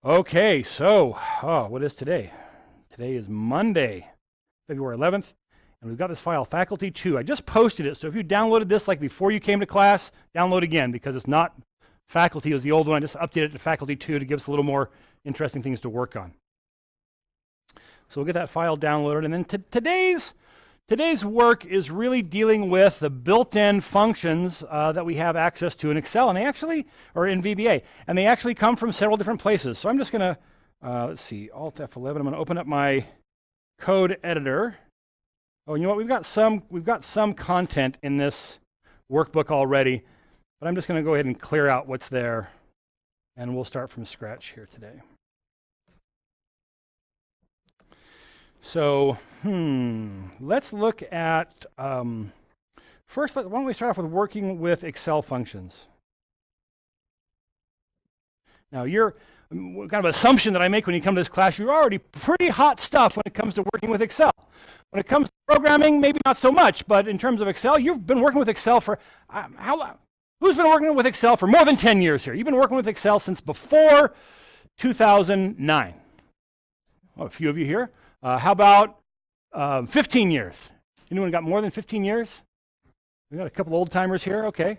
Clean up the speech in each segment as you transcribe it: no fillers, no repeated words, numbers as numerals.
Okay, so what is today? Today is Monday, February 11th, and we've got this file, faculty2. I just posted it, so if you downloaded this like before you came to class, download again because it's not faculty, it was the old one. I just updated it to faculty2 to give us a little more interesting things to work on. So we'll get that file downloaded, and then today's work is really dealing with the built-in functions that we have access to in Excel, and they actually, or in VBA, and they actually come from several different places. So I'm just going to, let's see, Alt F11. I'm going to open up my code editor. Oh, you know what? We've got some content in this workbook already, but I'm just going to go ahead and clear out what's there, and we'll start from scratch here today. So, let's look at, first, why don't we start off with working with Excel functions. Now, kind of assumption that I make when you come to this class, you're already pretty hot stuff when it comes to working with Excel. When it comes to programming, maybe not so much, but in terms of Excel, you've been working with Excel for, how long? Who's been working with Excel for more than 10 years here? You've been working with Excel since before 2009. Oh, a few of you here. How about 15 years? Anyone got more than 15 years? We got a couple old timers here, okay.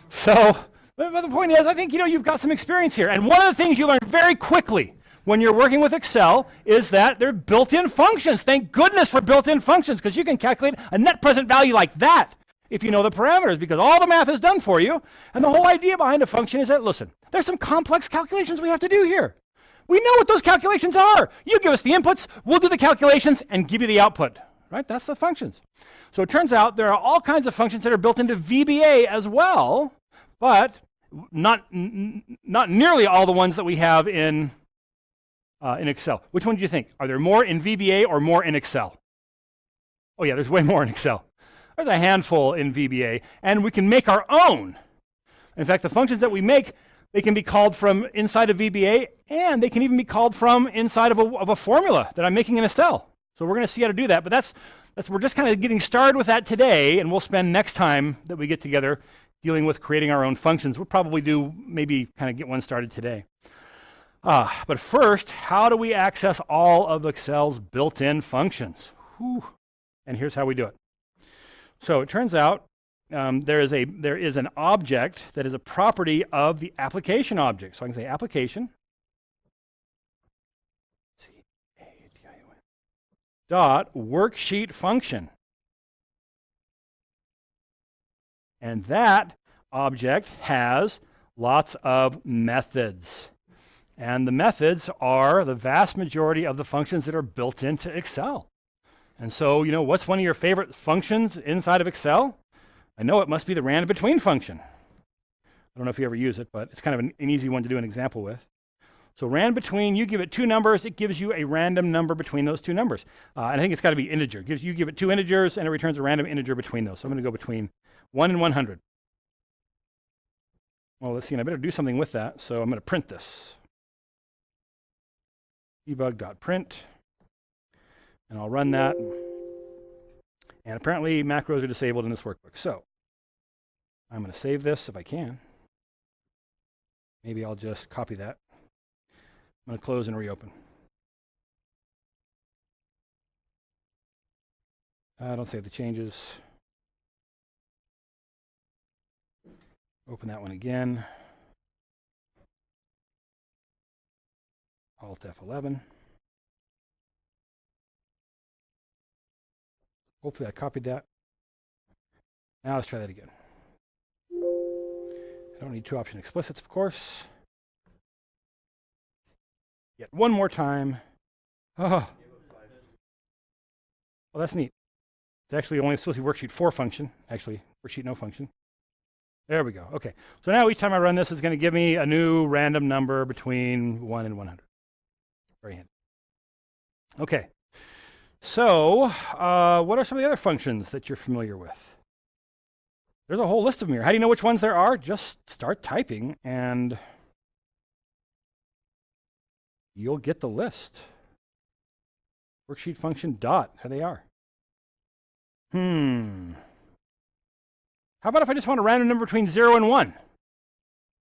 So, but the point is, I think you've got some experience here. And one of the things you learn very quickly when you're working with Excel is that they're built-in functions. Thank goodness for built-in functions, because you can calculate a net present value like that if you know the parameters, because all the math is done for you. And the whole idea behind a function is that, listen, there's some complex calculations we have to do here. We know what those calculations are. You give us the inputs, we'll do the calculations and give you the output, right? That's the functions. So it turns out there are all kinds of functions that are built into VBA as well, but not nearly all the ones that we have in Excel. Which one do you think? Are there more in VBA or more in Excel? Oh yeah, there's way more in Excel. There's a handful in VBA, and we can make our own. In fact, the functions that we make, they can be called from inside of VBA, and they can even be called from inside of a formula that I'm making in Excel. So we're going to see how to do that, but we're just kind of getting started with that today, and we'll spend next time that we get together dealing with creating our own functions. We'll probably maybe kind of get one started today. But first, how do we access all of Excel's built-in functions? Whew. And here's how we do it. So it turns out there is an object that is a property of the application object. So I can say application dot worksheet function. And that object has lots of methods. And the methods are the vast majority of the functions that are built into Excel. And so, what's one of your favorite functions inside of Excel? I know it must be the random between function. I don't know if you ever use it, but it's kind of an easy one to do an example with. So rand between, you give it two numbers, it gives you a random number between those two numbers. And I think it's got to be integer. You give it two integers, and it returns a random integer between those. So I'm going to go between 1 and 100. Well, let's see, and I better do something with that, so I'm going to print this. Debug.print, and I'll run that. And apparently macros are disabled in this workbook. So I'm going to save this if I can. Maybe I'll just copy that. I'm going to close and reopen. Don't save the changes. Open that one again. Alt F11. Hopefully I copied that. Now let's try that again. I don't need two option explicits, of course. Yet one more time. Oh, well, that's neat. It's actually only supposed to be worksheet 4 function. Actually, worksheet no function. There we go. Okay. So now each time I run this, it's going to give me a new random number between 1 and 100. Very handy. Okay. So, what are some of the other functions that you're familiar with? There's a whole list of them here. How do you know which ones there are? Just start typing and you'll get the list. Worksheet function dot, here they are. How about if I just want a random number between 0 and 1?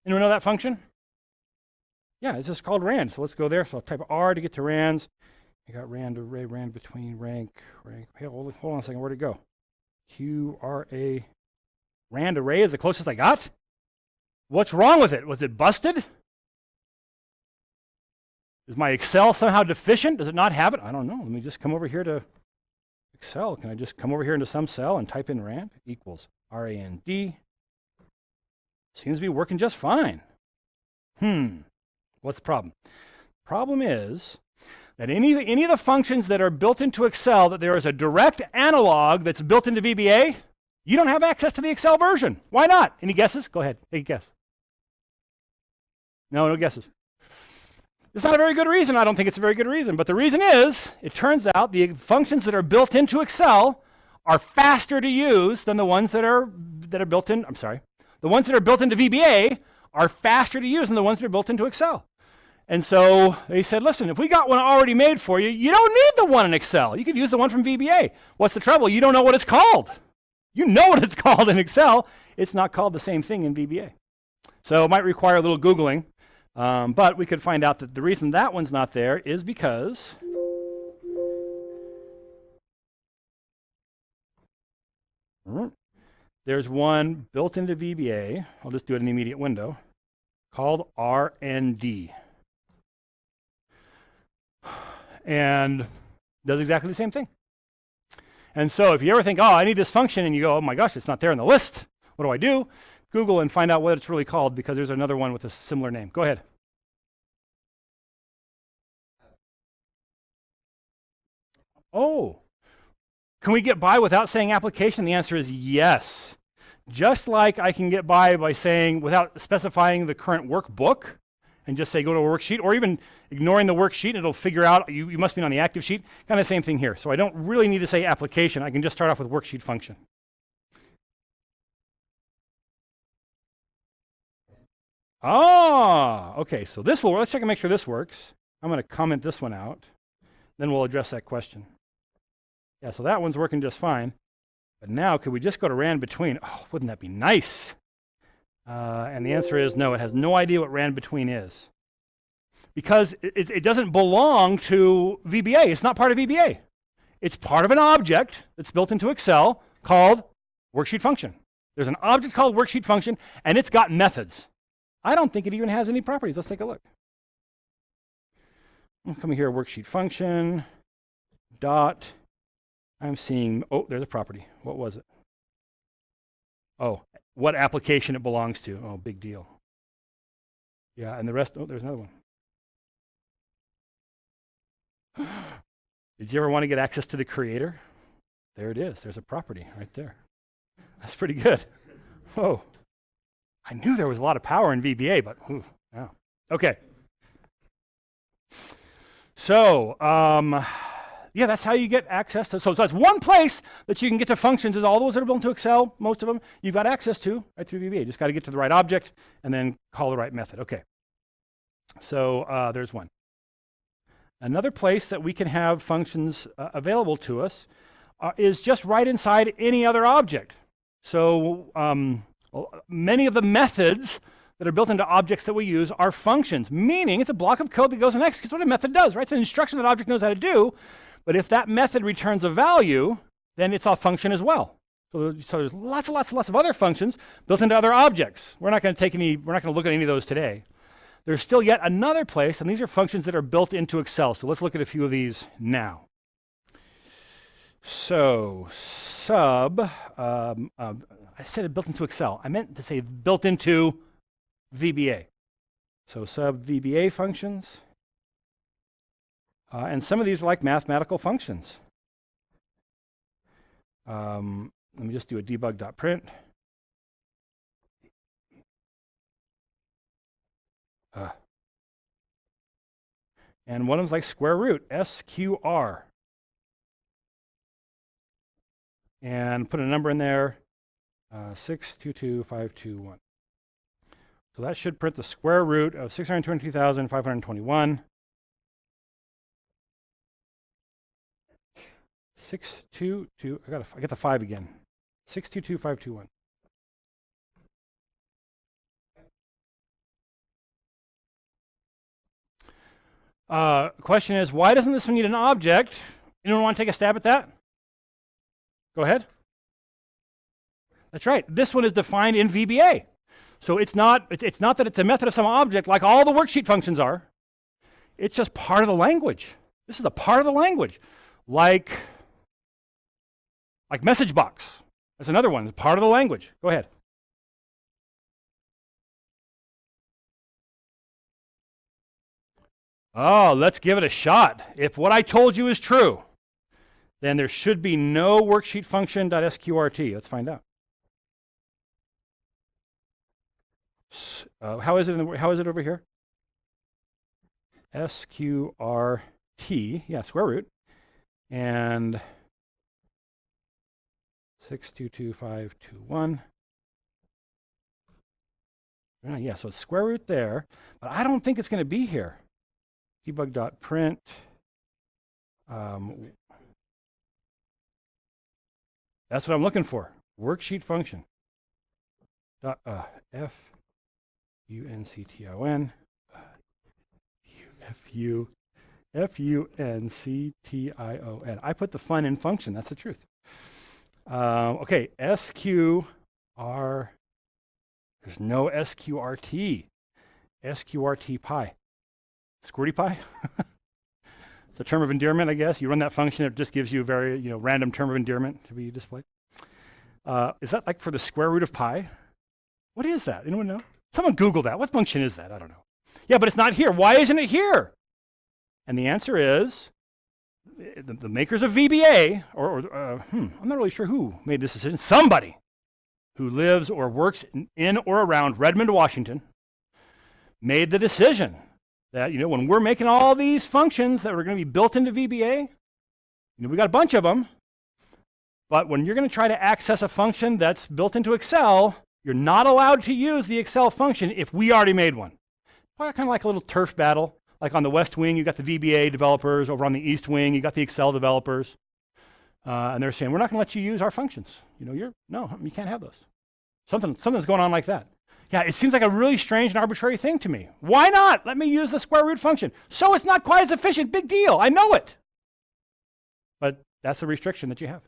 Anyone know that function? Yeah, it's just called rand. So let's go there. So I'll type R to get to rands. I got rand array, rand between, rank. Hey, hold on a second. Where'd it go? QRA. Rand array is the closest I got? What's wrong with it? Was it busted? Is my Excel somehow deficient? Does it not have it? I don't know. Let me just come over here to Excel. Can I just come over here into some cell and type in rand equals RAND? Seems to be working just fine. What's the problem? Problem is that any of the functions that are built into Excel, that there is a direct analog that's built into VBA, you don't have access to the Excel version. Why not? Any guesses? Go ahead, take a guess. No guesses. It's not a very good reason. I don't think it's a very good reason. But the reason is, it turns out the functions that are built into Excel are faster to use than the ones that are built in, the ones that are built into VBA are faster to use than the ones that are built into Excel. And so they said, listen, if we got one already made for you, you don't need the one in Excel. You could use the one from VBA. What's the trouble? You don't know what it's called. You know what it's called in Excel. It's not called the same thing in VBA. So it might require a little Googling. But we could find out that the reason that one's not there is because there's one built into VBA. I'll just do it in the immediate window called RND. And does exactly the same thing. And so if you ever think, oh, I need this function, and you go, oh my gosh, it's not there in the list. What do I do? Google and find out what it's really called, because there's another one with a similar name. Go ahead. Oh, can we get by without saying application? The answer is yes. Just like I can get by saying, without specifying the current workbook, and just say go to a worksheet, or even ignoring the worksheet, it'll figure out you must be on the active sheet. Kind of same thing here. So I don't really need to say application. I can just start off with worksheet function. Ah, okay, so this will, let's check and make sure this works. I'm going to comment this one out. Then we'll address that question. Yeah, so that one's working just fine. But now, could we just go to rand between? Oh, wouldn't that be nice? And the answer is no, it has no idea what rand between is. Because it doesn't belong to VBA. It's not part of VBA. It's part of an object that's built into Excel called worksheet function. There's an object called worksheet function, and it's got methods. I don't think it even has any properties. Let's take a look. I'm coming here, worksheet function, dot. I'm seeing, oh, there's a property. What was it? Oh, what application it belongs to. Oh, big deal. Yeah, and the rest, oh, there's another one. Did you ever want to get access to the creator? There it is. There's a property right there. That's pretty good. Whoa. I knew there was a lot of power in VBA, but yeah. Okay. So, yeah, that's how you get access to. So that's one place that you can get to functions. Is all those that are built into Excel, most of them, you've got access to right through VBA. You just got to get to the right object and then call the right method. Okay. So there's one. Another place that we can have functions available to us is just right inside any other object. So many of the methods that are built into objects that we use are functions, meaning it's a block of code that goes and executes what a method does, right? It's an instruction that object knows how to do, but if that method returns a value, then it's a function as well. So there's lots of other functions built into other objects. We're not going to look at any of those today. There's still yet another place, and these are functions that are built into Excel. So let's look at a few of these now. So I said built into Excel. I meant to say built into VBA. So sub VBA functions. And some of these are like mathematical functions. Let me just do a debug.print. And one of them's like square root, SQR. And put a number in there, 622,521. So that should print the square root of 622,521. 622, I got the 5 again. 622,521. Question is, why doesn't this one need an object? Anyone want to take a stab at that? Go ahead. That's right. This one is defined in VBA. So it's not that it's a method of some object like all the worksheet functions are. It's just part of the language. This is a part of the language. Like message box. That's another one. It's part of the language. Go ahead. Oh, let's give it a shot. If what I told you is true, then there should be no worksheet function.sqrt. Let's find out. How is it over here? SQRT, yeah, square root, and 622521. Yeah, so it's square root there, but I don't think it's going to be here. Debug.print. That's what I'm looking for. Worksheet function. F-U-N-C-T-O-N. F-U-N-C-T-I-O-N. I put the fun in function. That's the truth. Okay, S-Q-R. There's no S-Q-R-T. S-Q-R-T pi. Squirty pi? It's a term of endearment, I guess. You run that function, it just gives you a very random term of endearment to be displayed. Is that like for the square root of pi? What is that? Anyone know? Someone Google that. What function is that? I don't know. Yeah, but it's not here. Why isn't it here? And the answer is the makers of VBA, I'm not really sure who made this decision. Somebody who lives or works in or around Redmond, Washington, made the decision that, when we're making all these functions that are going to be built into VBA, we got a bunch of them, but when you're going to try to access a function that's built into Excel, you're not allowed to use the Excel function if we already made one. Well, kind of like a little turf battle. Like on the West Wing, you got the VBA developers. Over on the East Wing, you got the Excel developers. And they're saying, we're not going to let you use our functions. No, you can't have those. Something's going on like that. Yeah, it seems like a really strange and arbitrary thing to me. Why not? Let me use the square root function. So it's not quite as efficient. Big deal. I know it. But that's a restriction that you have.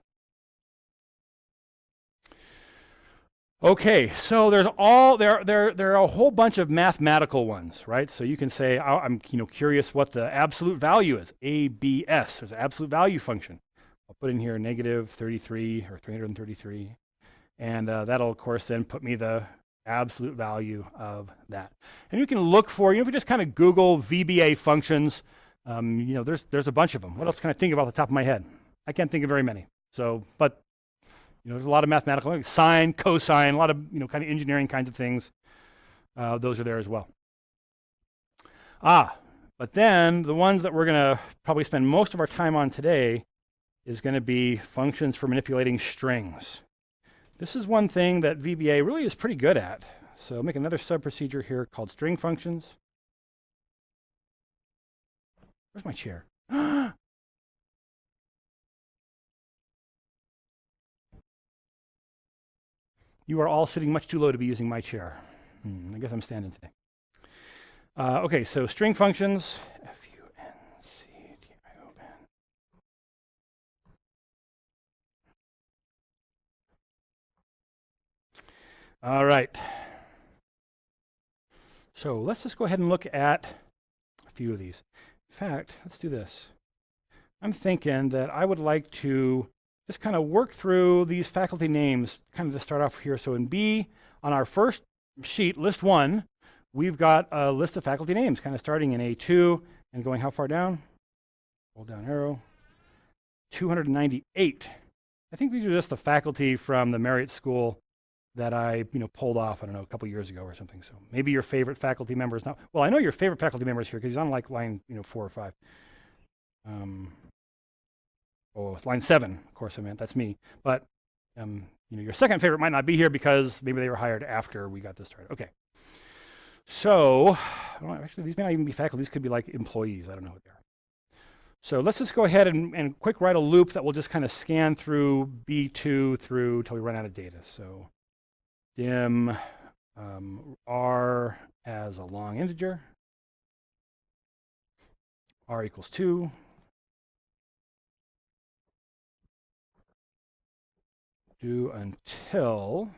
Okay, so there are a whole bunch of mathematical ones, right? So you can say, I'm curious what the absolute value is. ABS. There's an absolute value function. I'll put in here negative 33 or 333. And that'll, of course, then put me the absolute value of that. And you can look for, if you just kind of Google VBA functions, there's a bunch of them. What else can I think of off the top of my head? I can't think of very many. So, but there's a lot of mathematical, sine, cosine, a lot of kind of engineering kinds of things. Those are there as well. But then the ones that we're going to probably spend most of our time on today is going to be functions for manipulating strings. This is one thing that VBA really is pretty good at. So make another sub-procedure here called string functions. Where's my chair? You are all sitting much too low to be using my chair. I guess I'm standing today. Okay, so string functions. F-U-N-C-T-I-O-N. All right. So let's just go ahead and look at a few of these. In fact, let's do this. I'm thinking that I would like to just kind of work through these faculty names kind of to start off here. So in B, on our first sheet, list 1, we've got a list of faculty names kind of starting in A2 and going how far down? Hold down arrow. 298. I think these are just the faculty from the Marriott School that I pulled off, I don't know, a couple years ago or something. So maybe your favorite faculty member is not, well, I know your favorite faculty member is here because he's on like line 4 or 5. Oh, it's line 7, of course I meant, that's me. But your second favorite might not be here because maybe they were hired after we got this started. Okay. So, actually these may not even be faculty, these could be like employees, I don't know what they are. So let's just go ahead and quick write a loop that will just kind of scan through B2 through till we run out of data. So dim R as a long integer. r equals 2. Do until,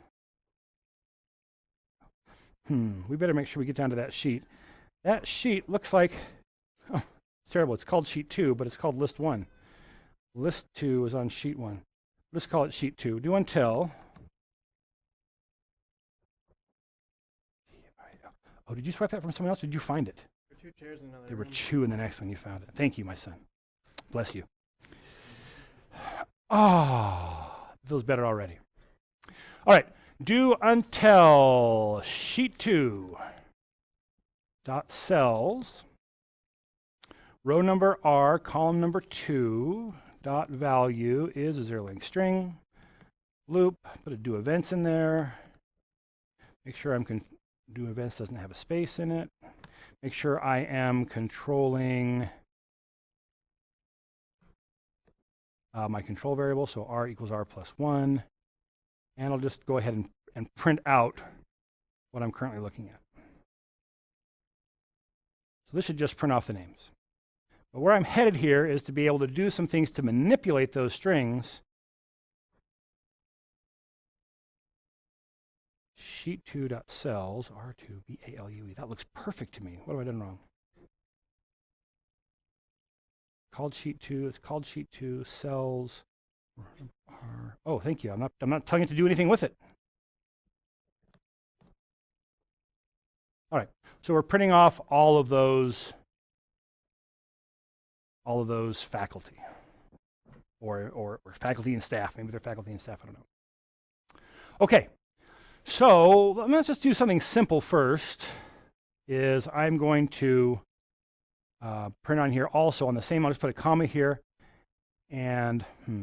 we better make sure we get down to that sheet. That sheet looks like, oh, it's terrible. It's called sheet 2, but it's called list 1. List 2 is on sheet 1. Let's call it sheet 2. Do until. Oh, did you swipe that from someone else? Or did you find it? There were 2 chairs in another There were room. 2 in the next one. You found it. Thank you, my son. Bless you. Ah, feels better already. All right. Do until sheet 2 dot cells row number r column number 2 dot value is a 0-length string loop. Put a do events in there. Make sure do events doesn't have a space in it. Make sure I am controlling my control variable, so r equals r plus 1. And I'll just go ahead and print out what I'm currently looking at. So this should just print off the names. But where I'm headed here is to be able to do some things to manipulate those strings. Sheet 2.cells, R2, B-A-L-U-E. That looks perfect to me. What have I done wrong? Called sheet 2, it's called sheet 2, cells. Oh, thank you. I'm not telling it to do anything with it. All right. So we're printing off all of those faculty, or faculty and staff. Maybe they're faculty and staff. I don't know. Okay. So let's just do something simple first. Is I'm going to print on here also on the same. I'll just put a comma here, and let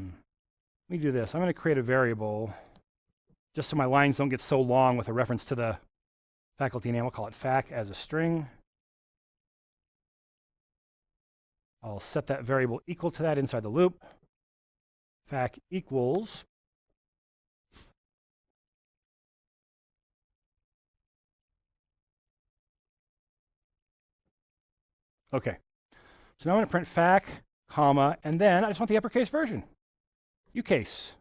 me do this. I'm going to create a variable just so my lines don't get so long with a reference to the faculty name. I'll call it fac as a string. I'll set that variable equal to that inside the loop. Fac equals okay. So now I'm going to print fac, comma, and then I just want the uppercase version. Ucase.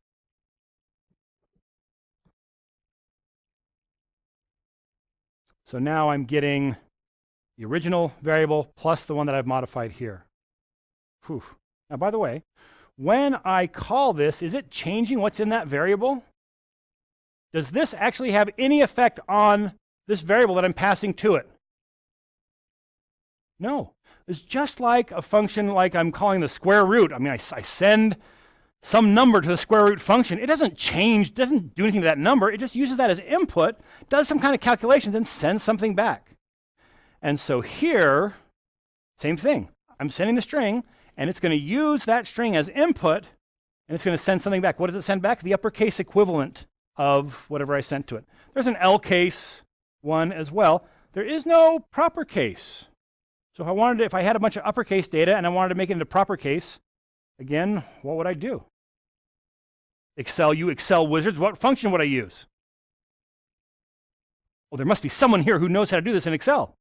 So now I'm getting the original variable plus the one that I've modified here. Whew. Now, by the way, when I call this, is it changing what's in that variable? Does this actually have any effect on this variable that I'm passing to it? No. It's just like a function like I'm calling the square root. I mean, I send some number to the square root function. It doesn't change, doesn't do anything to that number. It just uses that as input, does some kind of calculations, and sends something back. And so here, same thing. I'm sending the string, and it's going to use that string as input, and it's going to send something back. What does it send back? The uppercase equivalent of whatever I sent to it. There's an L case one as well. There is no proper case. So if I had a bunch of uppercase data and I wanted to make it into proper case, again, what would I do? Excel, you Excel wizards, what function would I use? Well, there must be someone here who knows how to do this in Excel.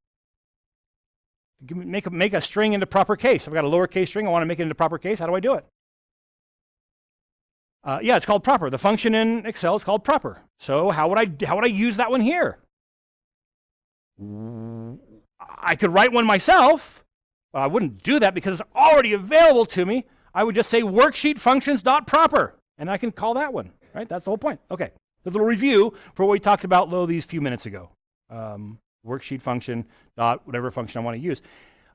Make a string into proper case. I've got a lowercase string, I want to make it into proper case. How do I do it? Yeah, it's called proper. The function in Excel is called proper. So how would I use that one here? I could write one myself, but I wouldn't do that because it's already available to me. I would just say worksheet functions.proper, and I can call that one, right? That's the whole point. Okay, a little review for what we talked about these few minutes ago. Worksheet function dot whatever function I want to use.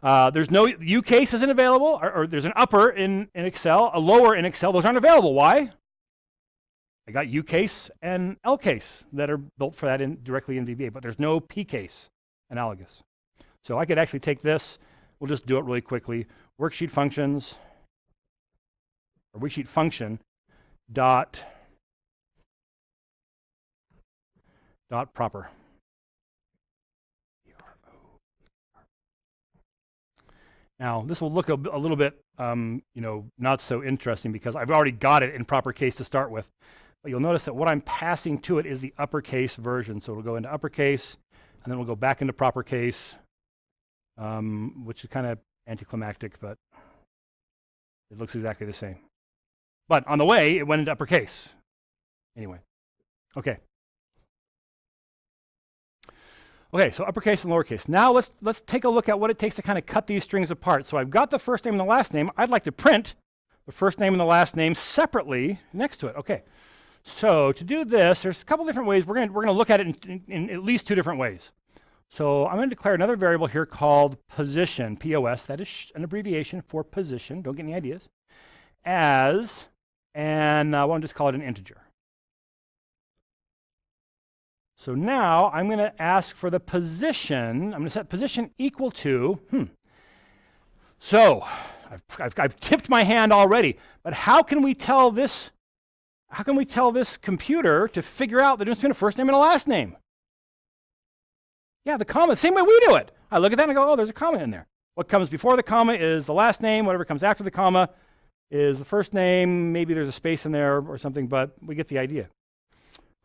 There's no U case isn't available, or there's an upper in Excel, a lower in Excel. Those aren't available. Why? I got U case and L case that are built for that directly in VBA, but there's no P case analogous. So I could actually take this. We'll just do it really quickly. Worksheet functions, or worksheet function dot proper. Now, this will look a little bit, not so interesting because I've already got it in proper case to start with. But you'll notice that what I'm passing to it is the uppercase version. So it'll go into uppercase, and then we'll go back into proper case, which is kind of anticlimactic, but it looks exactly the same. But on the way, it went into uppercase. Anyway, okay. Okay, so uppercase and lowercase. Now let's take a look at what it takes to kind of cut these strings apart. So I've got the first name and the last name. I'd like to print the first name and the last name separately next to it. Okay, so to do this, there's a couple different ways. We're gonna look at it in at least two different ways. So I'm going to declare another variable here called position, POS. That is an abbreviation for position. Don't get any ideas. As, and I want to just call it an integer. So now I'm going to ask for the position. I'm going to set position equal to, So I've tipped my hand already, but how can we tell this computer to figure out the difference between a first name and a last name? Yeah, the comma, same way we do it. I look at that and I go, oh, there's a comma in there. What comes before the comma is the last name. Whatever comes after the comma is the first name. Maybe there's a space in there or something, but we get the idea.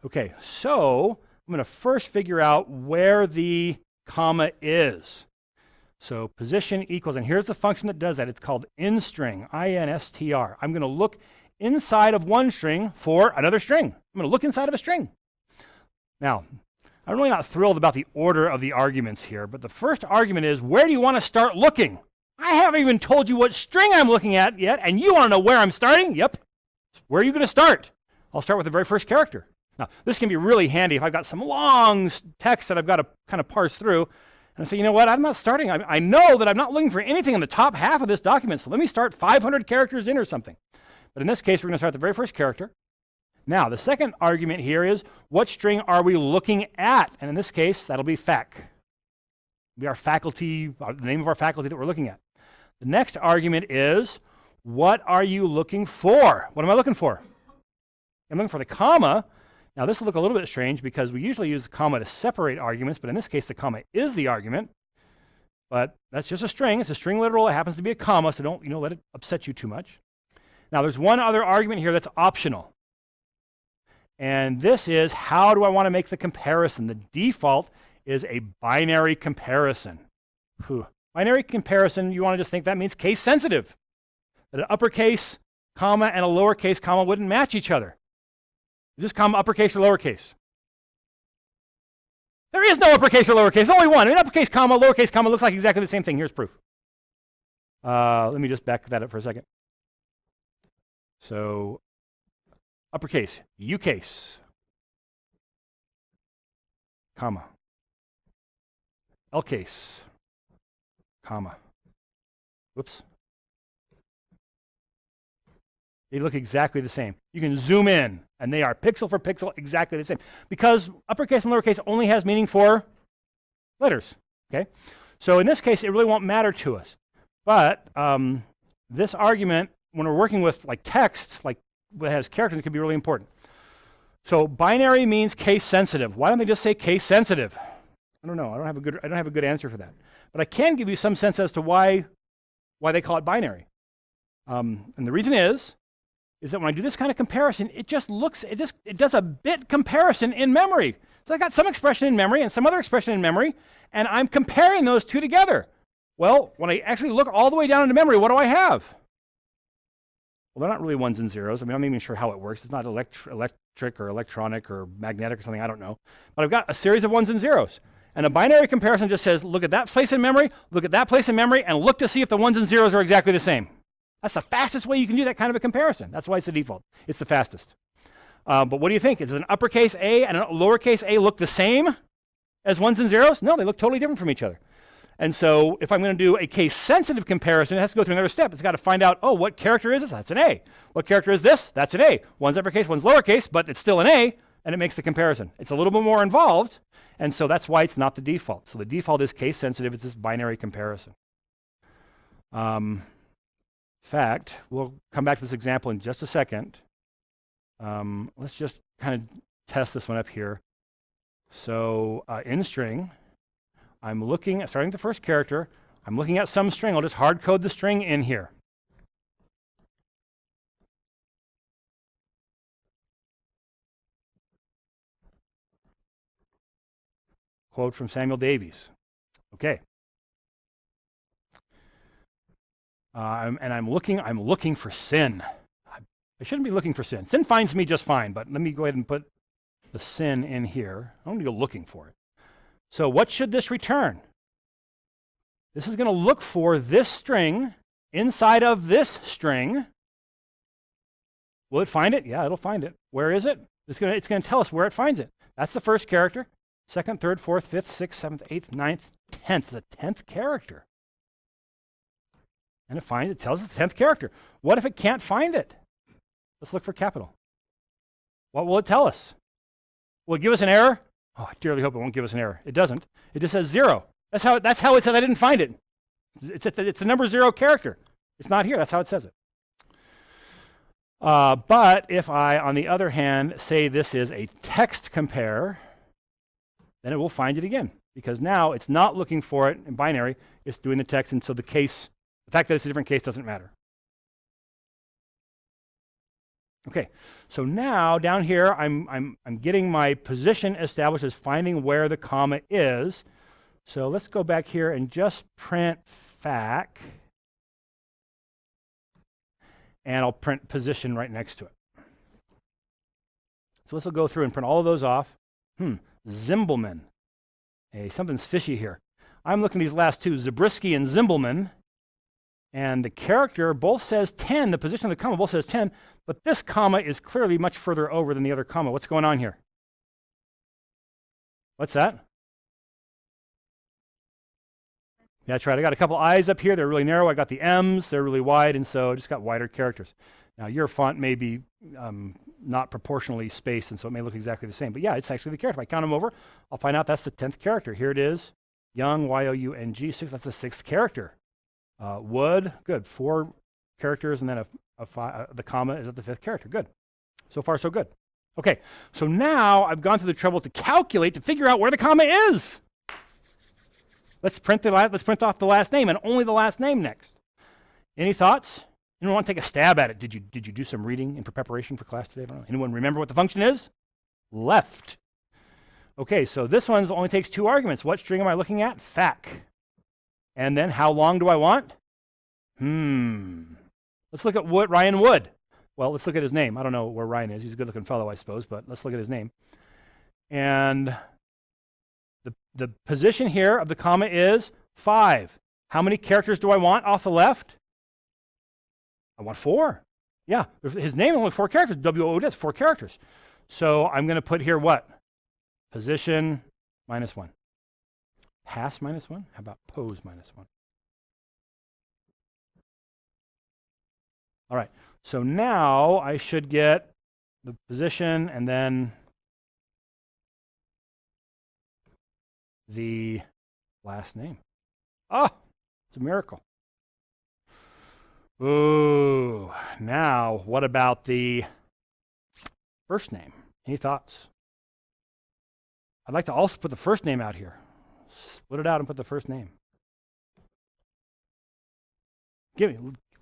Okay, so I'm going to first figure out where the comma is. So position equals, and here's the function that does that. It's called instring, I-N-S-T-R. I'm going to look inside of one string for another string. I'm going to look inside of a string. Now, I'm really not thrilled about the order of the arguments here, but the first argument is, where do you want to start looking? I haven't even told you what string I'm looking at yet, and you want to know where I'm starting? Yep. Where are you going to start? I'll start with the very first character. Now, this can be really handy if I've got some long text that I've got to kind of parse through, and I say, you know what, I'm not starting. I know that I'm not looking for anything in the top half of this document, so let me start 500 characters in or something. But in this case, we're going to start the very first character. Now, the second argument here is, what string are we looking at? And in this case, that'll be fac. It'll be our faculty, the name of our faculty that we're looking at. The next argument is, what are you looking for? What am I looking for? I'm looking for the comma. Now, this will look a little bit strange because we usually use the comma to separate arguments, but in this case, the comma is the argument. But that's just a string. It's a string literal. It happens to be a comma, so don't let it upset you too much. Now, there's one other argument here that's optional. And this is, how do I want to make the comparison? The default is a binary comparison. Binary comparison, you want to just think that means case sensitive. That an uppercase comma and a lowercase comma wouldn't match each other. Is this comma uppercase or lowercase? There is no uppercase or lowercase, only one. I mean, uppercase comma, lowercase comma looks like exactly the same thing. Here's proof. Let me just back that up for a second. So, uppercase, U-case, comma, L-case, comma. Whoops. They look exactly the same. You can zoom in, and they are pixel for pixel exactly the same. Because uppercase and lowercase only has meaning for letters, okay? So in this case, it really won't matter to us. But this argument, when we're working with like text, like that has characters, it can be really important. So binary means case sensitive. Why don't they just say case sensitive? I don't know. I don't have a good answer for that. But I can give you some sense as to why they call it binary. And the reason is that when I do this kind of comparison, it does a bit comparison in memory. So I got some expression in memory and some other expression in memory, and I'm comparing those two together. Well, when I actually look all the way down into memory, what do I have? Well, they're not really ones and zeros. I mean, I'm not even sure how it works. It's not electric or electronic or magnetic or something. I don't know. But I've got a series of ones and zeros. And a binary comparison just says, look at that place in memory, look at that place in memory, and look to see if the ones and zeros are exactly the same. That's the fastest way you can do that kind of a comparison. That's why it's the default. It's the fastest. But what do you think? Is an uppercase A and a lowercase a look the same as ones and zeros? No, they look totally different from each other. And so if I'm going to do a case-sensitive comparison, it has to go through another step. It's got to find out, oh, what character is this? That's an A. What character is this? That's an A. One's uppercase, one's lowercase, but it's still an A, and it makes the comparison. It's a little bit more involved, and so that's why it's not the default. So the default is case-sensitive. It's this binary comparison. In fact, we'll come back to this example in just a second. Let's just kind of test this one up here. So in string, I'm looking at, starting the first character, I'm looking at some string. I'll just hard code the string in here. Quote from Samuel Davies. Okay. and I'm looking for sin. I shouldn't be looking for sin. Sin finds me just fine, but let me go ahead and put the sin in here. I don't need to go looking for it. So what should this return? This is going to look for this string inside of this string. Will it find it? Yeah, it'll find it. Where is it? It's going to tell us where it finds it. That's the first character. Second, third, fourth, fifth, sixth, seventh, eighth, ninth, 10th. The 10th character. And it tells us the 10th character. What if it can't find it? Let's look for capital. What will it tell us? Will it give us an error? Oh, I dearly hope it won't give us an error. It doesn't. It just says 0. That's how it says I didn't find it. It's the number 0 character. It's not here. That's how it says it. But if I, on the other hand, say this is a text compare, then it will find it again. Because now it's not looking for it in binary. It's doing the text, and so the fact that it's a different case doesn't matter. Okay, so now down here I'm getting my position established as finding where the comma is. So let's go back here and just print fac, and I'll print position right next to it. So this will go through and print all of those off. Zimbelman. Hey, something's fishy here. I'm looking at these last two, Zabriskie and Zimbelman, and the character both says 10, the position of the comma both says 10, but this comma is clearly much further over than the other comma. What's going on here? What's that? Yeah, that's right. I got a couple I's up here. They're really narrow. I got the M's. They're really wide, and so I just got wider characters. Now, your font may be not proportionally spaced, and so it may look exactly the same. But yeah, it's actually the character. If I count them over, I'll find out that's the 10th character. Here it is. Young, Y-O-U-N-G, 6. That's the 6th character. Wood, good. 4 characters, and then the comma is at the 5th character. Good. So far, so good. Okay, so now I've gone through the trouble to calculate, to figure out where the comma is. Let's print off the last name, and only the last name next. Any thoughts? Anyone want to take a stab at it? Did you do some reading in preparation for class today? I don't know. Anyone remember what the function is? Left. Okay, so this one only takes 2 arguments. What string am I looking at? Fac. And then how long do I want? Let's look at Ryan Wood. Well, let's look at his name. I don't know where Ryan is. He's a good-looking fellow, I suppose, but let's look at his name. And the position here of the comma is 5. How many characters do I want off the left? I want 4. Yeah, his name only 4 characters. W-O-O, that's 4 characters. So I'm going to put here what? Position -1. Pass -1? How about pose -1? All right, so now I should get the position and then the last name. Oh, it's a miracle. Ooh, now what about the first name? Any thoughts? I'd like to also put the first name out here. Split it out and put the first name.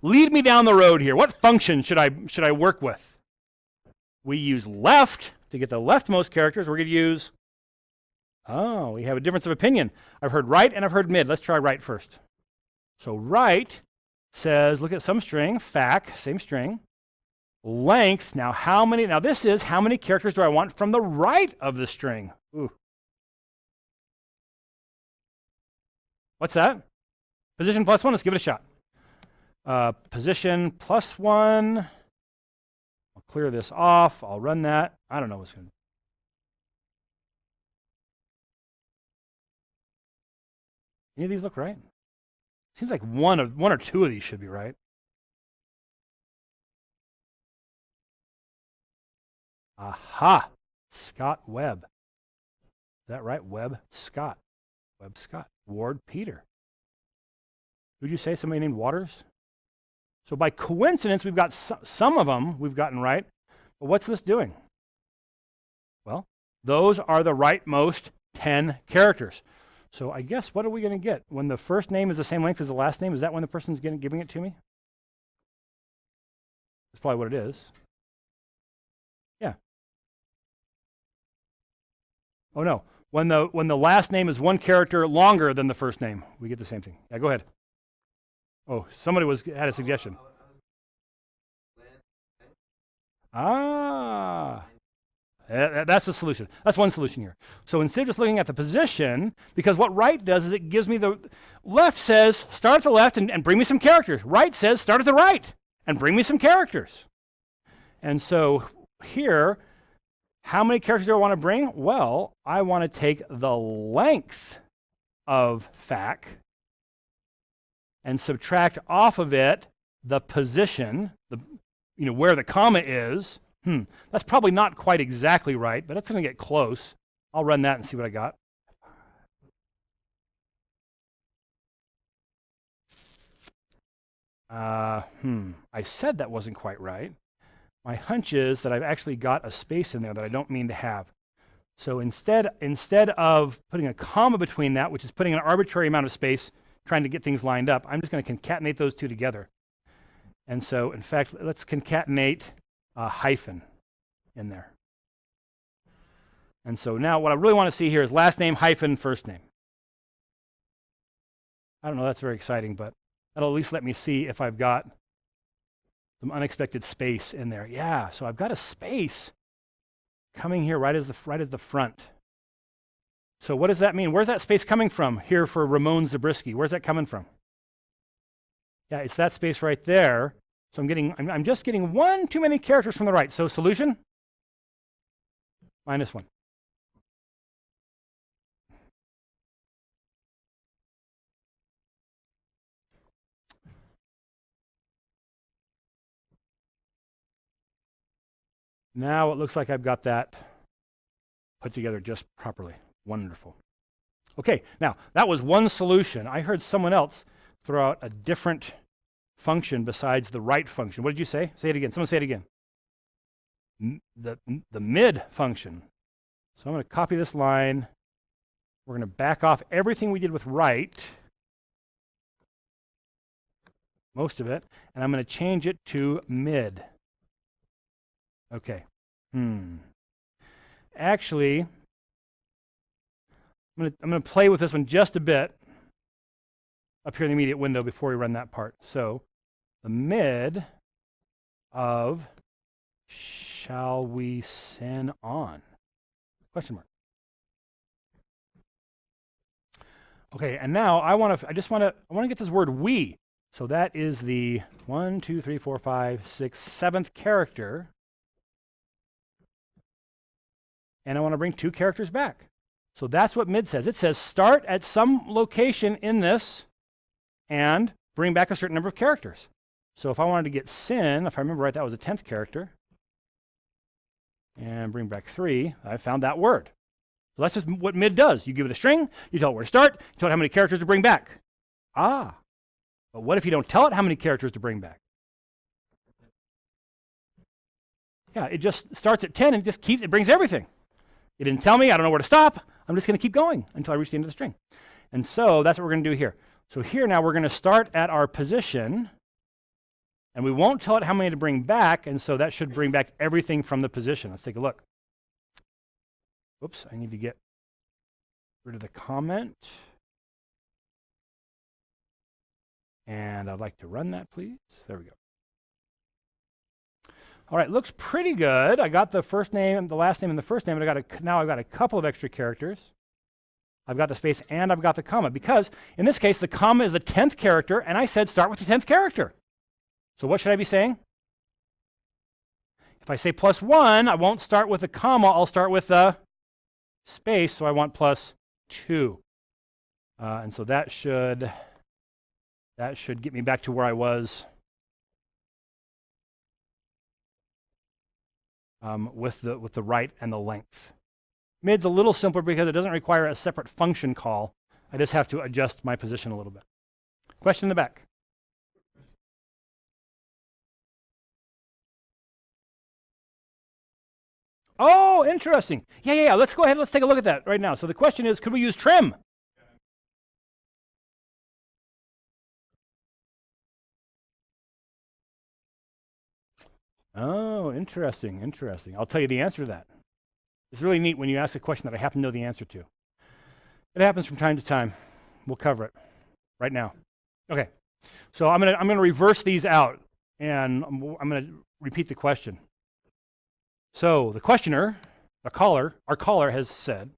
Lead me down the road here. What function should I work with? We use left to get the leftmost characters. We're going to use, we have a difference of opinion. I've heard right and I've heard mid. Let's try right first. So right says, look at some string, fac, same string. Length, now this is how many characters do I want from the right of the string? Ooh. What's that? Position +1, let's give it a shot. Position +1, I'll clear this off, I'll run that. I don't know what's going to. Any of these look right? Seems like one or two of these should be right. Aha! Scott Webb. Is that right? Webb Scott. Webb Scott. Ward Peter. Who'd you say? Somebody named Waters? So by coincidence, we've got some of them we've gotten right. But what's this doing? Well, those are the rightmost 10 characters. So I guess what are we going to get? When the first name is the same length as the last name, is that when the person's giving it to me? That's probably what it is. Yeah. Oh no. When the last name is 1 character longer than the first name, we get the same thing. Yeah, go ahead. Oh, somebody had a suggestion. Ah, that's the solution. That's one solution here. So instead of just looking at the position, because what right does is it gives me the left says start at the left and bring me some characters. Right says start at the right and bring me some characters. And so here, how many characters do I want to bring? Well, I want to take the length of FAC and subtract off of it the position, where the comma is. That's probably not quite exactly right, but that's going to get close. I'll run that and see what I got. I said that wasn't quite right. My hunch is that I've actually got a space in there that I don't mean to have. So instead of putting a comma between that, which is putting an arbitrary amount of space, trying to get things lined up, I'm just going to concatenate those two together. And so, in fact, let's concatenate a hyphen in there. And so now what I really want to see here is last name hyphen first name. I don't know, that's very exciting, but that'll at least let me see if I've got some unexpected space in there. Yeah, so I've got a space coming here right as the front. So what does that mean? Where's that space coming from here for Ramon Zabriskie? Where's that coming from? Yeah, it's that space right there. So I'm just getting one too many characters from the right. So solution? -1. Now it looks like I've got that put together just properly. Wonderful. Okay, now that was one solution. I heard someone else throw out a different function besides the right function. What did you say? Say it again. Someone say it again. The mid function. So I'm going to copy this line. We're going to back off everything we did with right, most of it, and I'm going to change it to mid. Okay. Actually, I'm going to play with this one just a bit up here in the immediate window before we run that part. So the mid of shall we send on? Question mark. Okay, and now I want to get this word we. So that is the 1, 2, 3, 4, 5, 6, 7th character. And I want to bring 2 characters back. So that's what mid says. It says start at some location in this and bring back a certain number of characters. So if I wanted to get sin, if I remember right, that was a 10th character, and bring back 3, I found that word. So that's just what mid does. You give it a string, you tell it where to start, you tell it how many characters to bring back. But what if you don't tell it how many characters to bring back? Yeah, it just starts at 10 and it brings everything. You didn't tell me, I don't know where to stop. I'm just going to keep going until I reach the end of the string. And so that's what we're going to do here. So here now we're going to start at our position, and we won't tell it how many to bring back, and so that should bring back everything from the position. Let's take a look. Oops, I need to get rid of the comment. And I'd like to run that, please. There we go. All right, looks pretty good. I got the first name, the last name, and the first name, but now I've got a couple of extra characters. I've got the space and I've got the comma, because in this case, the comma is the 10th character, and I said start with the 10th character. So what should I be saying? If I say +1, I won't start with the comma, I'll start with the space, so I want +2. And so that should get me back to where I was with the right and the length. Mid's a little simpler because it doesn't require a separate function call. I just have to adjust my position a little bit. Question in the back. Oh, interesting. Yeah. Let's go ahead. Let's take a look at that right now. So the question is, could we use trim? Oh, interesting. I'll tell you the answer to that. It's really neat when you ask a question that I happen to know the answer to. It happens from time to time. We'll cover it right now. Okay, So I'm gonna reverse these out, and I'm gonna repeat the question. So the questioner, our caller has said,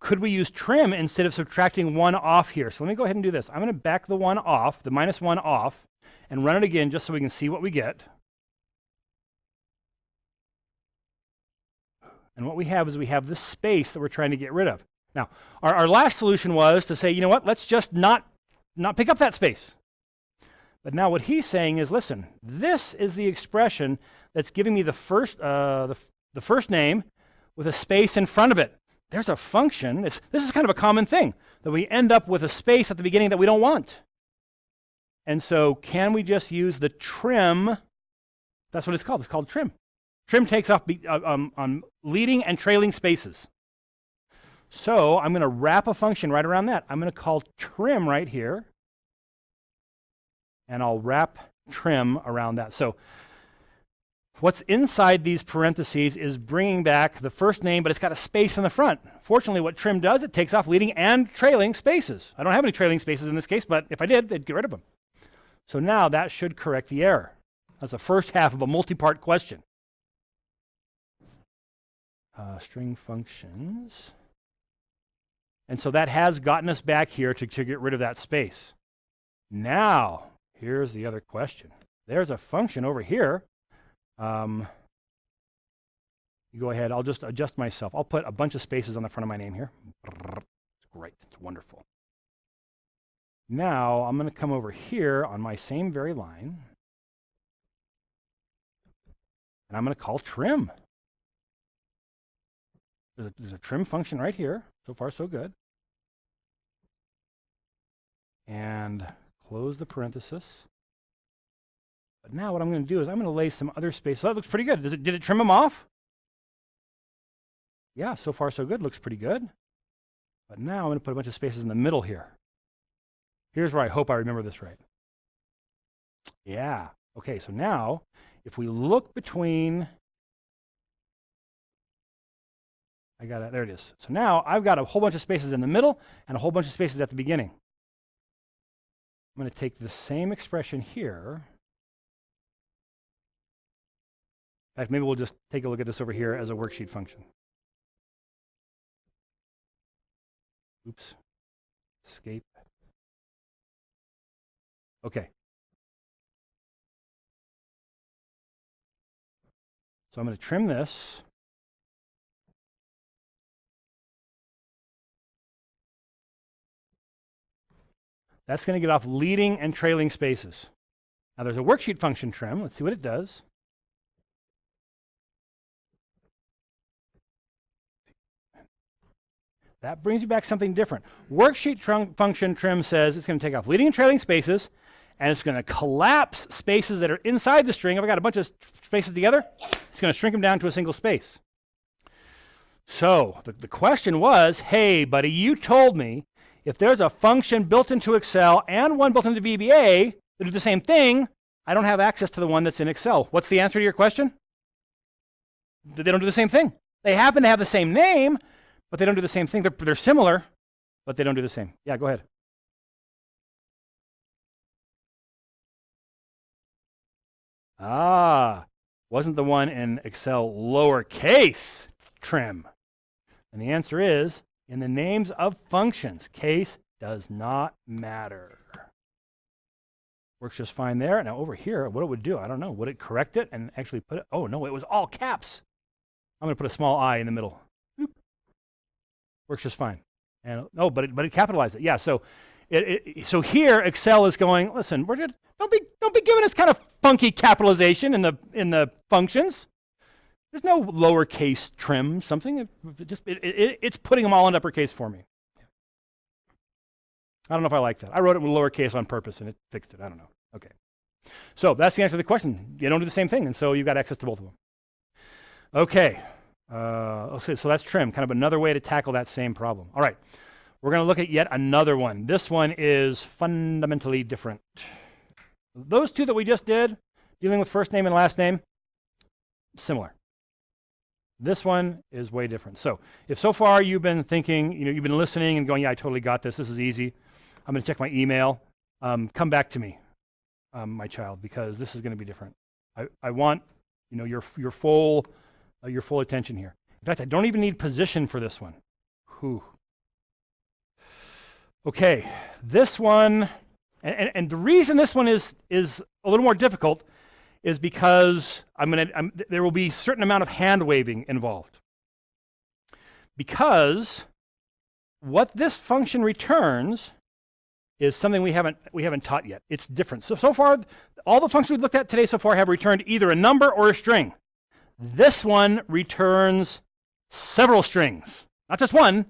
could we use trim instead of subtracting 1 off here? So let me go ahead and do this. I'm gonna back the 1 off, the -1 off, and run it again just so we can see what we get. And what we have is we have this space that we're trying to get rid of. Now, our last solution was to say, you know what, let's just not pick up that space. But now what he's saying is, listen, this is the expression that's giving me the first name with a space in front of it. There's a function. This is kind of a common thing, that we end up with a space at the beginning that we don't want. And so can we just use the trim? That's what it's called. It's called trim. Trim takes off on leading and trailing spaces. So I'm going to wrap a function right around that. I'm going to call trim right here. And I'll wrap trim around that. So what's inside these parentheses is bringing back the first name, but it's got a space in the front. Fortunately, what trim does, it takes off leading and trailing spaces. I don't have any trailing spaces in this case, but if I did, they'd get rid of them. So now that should correct the error. That's the first half of a multi-part question. String functions. And so that has gotten us back here to get rid of that space. Now, here's the other question. There's a function over here. You go ahead, I'll just adjust myself. I'll put a bunch of spaces on the front of my name here. It's great, it's wonderful. Now, I'm going to come over here on my same very line. And I'm going to call trim. There's a trim function right here. So far, so good. And close the parenthesis. But now what I'm going to do is I'm going to lay some other space. So that looks pretty good. Did it trim them off? Yeah, so far, so good. Looks pretty good. But now I'm going to put a bunch of spaces in the middle here. Here's where I hope I remember this right. Yeah. Okay, so now if we look between... there it is. So now I've got a whole bunch of spaces in the middle and a whole bunch of spaces at the beginning. I'm going to take the same expression here. In fact, maybe we'll just take a look at this over here as a worksheet function. Oops. Escape. Okay. So I'm going to trim this. That's going to get off leading and trailing spaces. Now there's a worksheet function trim. Let's see what it does. That brings you back something different. Worksheet function trim says it's going to take off leading and trailing spaces, and it's going to collapse spaces that are inside the string. If I got a bunch of spaces together, it's going to shrink them down to a single space. So the question was, hey, buddy, you told me if there's a function built into Excel and one built into VBA that do the same thing, I don't have access to the one that's in Excel. What's the answer to your question? They don't do the same thing. They happen to have the same name, but they don't do the same thing. They're similar, but they don't do the same. Yeah, go ahead. Wasn't the one in Excel lowercase trim? And the answer is, in the names of functions, case does not matter. Works just fine there. Now over here, what it would do, I don't know. Would it correct it and actually put it? Oh no, it was all caps. I'm going to put a small I in the middle. Boop. Works just fine. And oh, but it capitalized it. Yeah. So so here Excel is going. Listen, don't be giving us kind of funky capitalization in the functions. There's no lowercase trim something. It's putting them all in uppercase for me. I don't know if I like that. I wrote it with lowercase on purpose and it fixed it. I don't know. Okay. So that's the answer to the question. You don't do the same thing, and so you've got access to both of them. Okay. So that's trim, kind of another way to tackle that same problem. All right. We're going to look at yet another one. This one is fundamentally different. Those two that we just did, dealing with first name and last name, similar. This one is way different. So if so far you've been thinking, you've been listening and going, yeah, I totally got this. This is easy. I'm going to check my email. Come back to me, my child, because this is going to be different. I want, your full attention here. In fact, I don't even need position for this one. Whew. Okay, this one, and the reason this one is a little more difficult is because there will be a certain amount of hand waving involved. Because what this function returns is something we haven't taught yet. It's different. So far, all the functions we've looked at today so far have returned either a number or a string. This one returns several strings, not just one,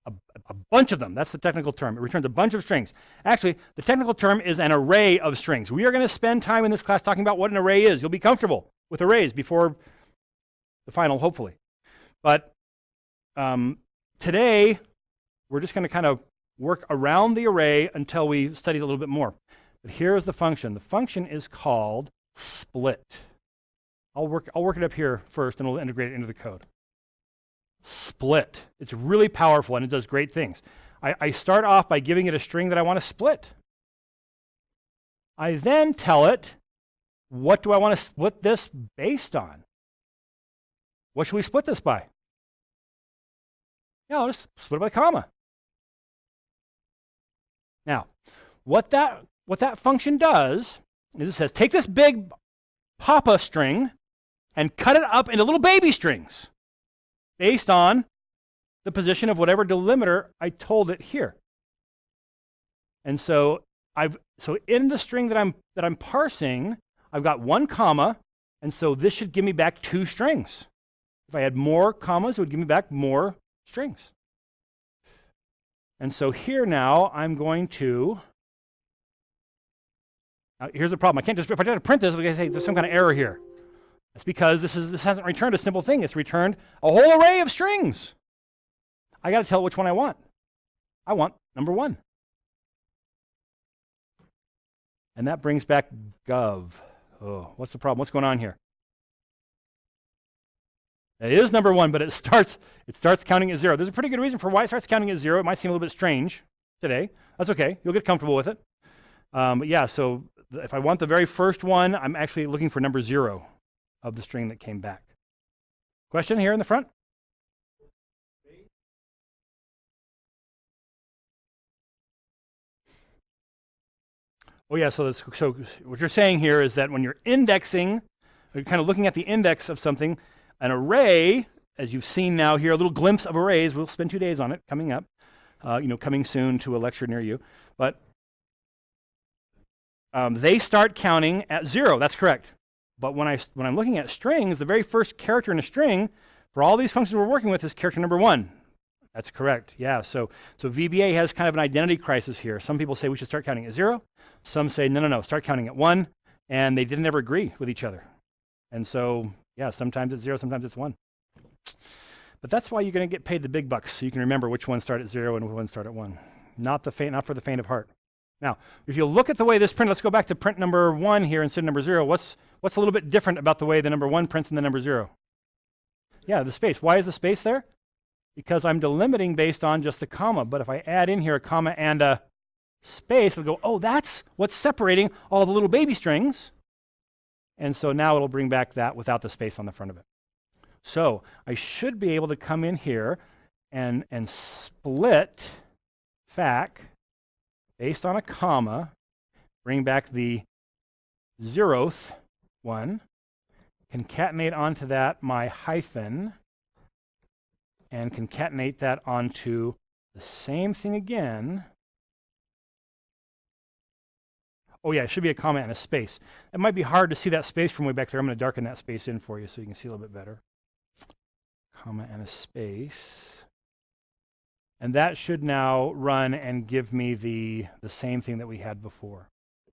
a bunch of them. That's the technical term. It returns a bunch of strings. Actually, the technical term is an array of strings. We are going to spend time in this class talking about what an array is. You'll be comfortable with arrays before the final, hopefully. But today, we're just going to kind of work around the array until we study it a little bit more. But here's the function. The function is called split. I'll work it up here first, and we'll integrate it into the code. Split. It's really powerful, and it does great things. I start off by giving it a string that I want to split. I then tell it, what do I want to split this based on? What should we split this by? Yeah, I'll just split it by comma. Now, what that function does is it says, take this big papa string and cut it up into little baby strings based on the position of whatever delimiter I told it here. And so in the string that I'm parsing, I've got one comma, and so this should give me back two strings. If I had more commas, it would give me back more strings. And so here now, I'm going to, here's the problem. I can't just, if I try to print this, I'm going to say there's some kind of error here. That's because this hasn't returned a simple thing. It's returned a whole array of strings. I got to tell it which one I want. I want number 1. And that brings back gov. Oh, what's the problem? What's going on here? It is number 1, but it starts counting at 0. There's a pretty good reason for why it starts counting at 0. It might seem a little bit strange today. That's okay. You'll get comfortable with it. But yeah, so if I want the very first one, I'm actually looking for number 0 of the string that came back. Question here in the front? Oh yeah, so what you're saying here is that when you're indexing, you're kind of looking at the index of something, an array, as you've seen now here, a little glimpse of arrays, we'll spend 2 days on it coming up, coming soon to a lecture near you, but they start counting at 0, that's correct. But when I'm looking at strings, the very first character in a string, for all these functions we're working with, is character number 1. That's correct, yeah. So VBA has kind of an identity crisis here. Some people say we should start counting at 0. Some say, no, start counting at 1. And they didn't ever agree with each other. And so, yeah, sometimes it's 0, sometimes it's 1. But that's why you're going to get paid the big bucks, so you can remember which ones start at 0 and which ones start at 1. Not for the faint of heart. Now, if you look at the way this print, let's go back to print number 1 here instead of number 0. What's a little bit different about the way the number 1 prints than the number 0? Yeah, the space. Why is the space there? Because I'm delimiting based on just the comma. But if I add in here a comma and a space, it'll go, oh, that's what's separating all the little baby strings. And so now it'll bring back that without the space on the front of it. So I should be able to come in here and split fac based on a comma, bring back the 0th one, concatenate onto that my hyphen, and concatenate that onto the same thing again. Oh yeah, it should be a comma and a space. It might be hard to see that space from way back there. I'm going to darken that space in for you so you can see a little bit better. Comma and a space. And that should now run and give me the same thing that we had before.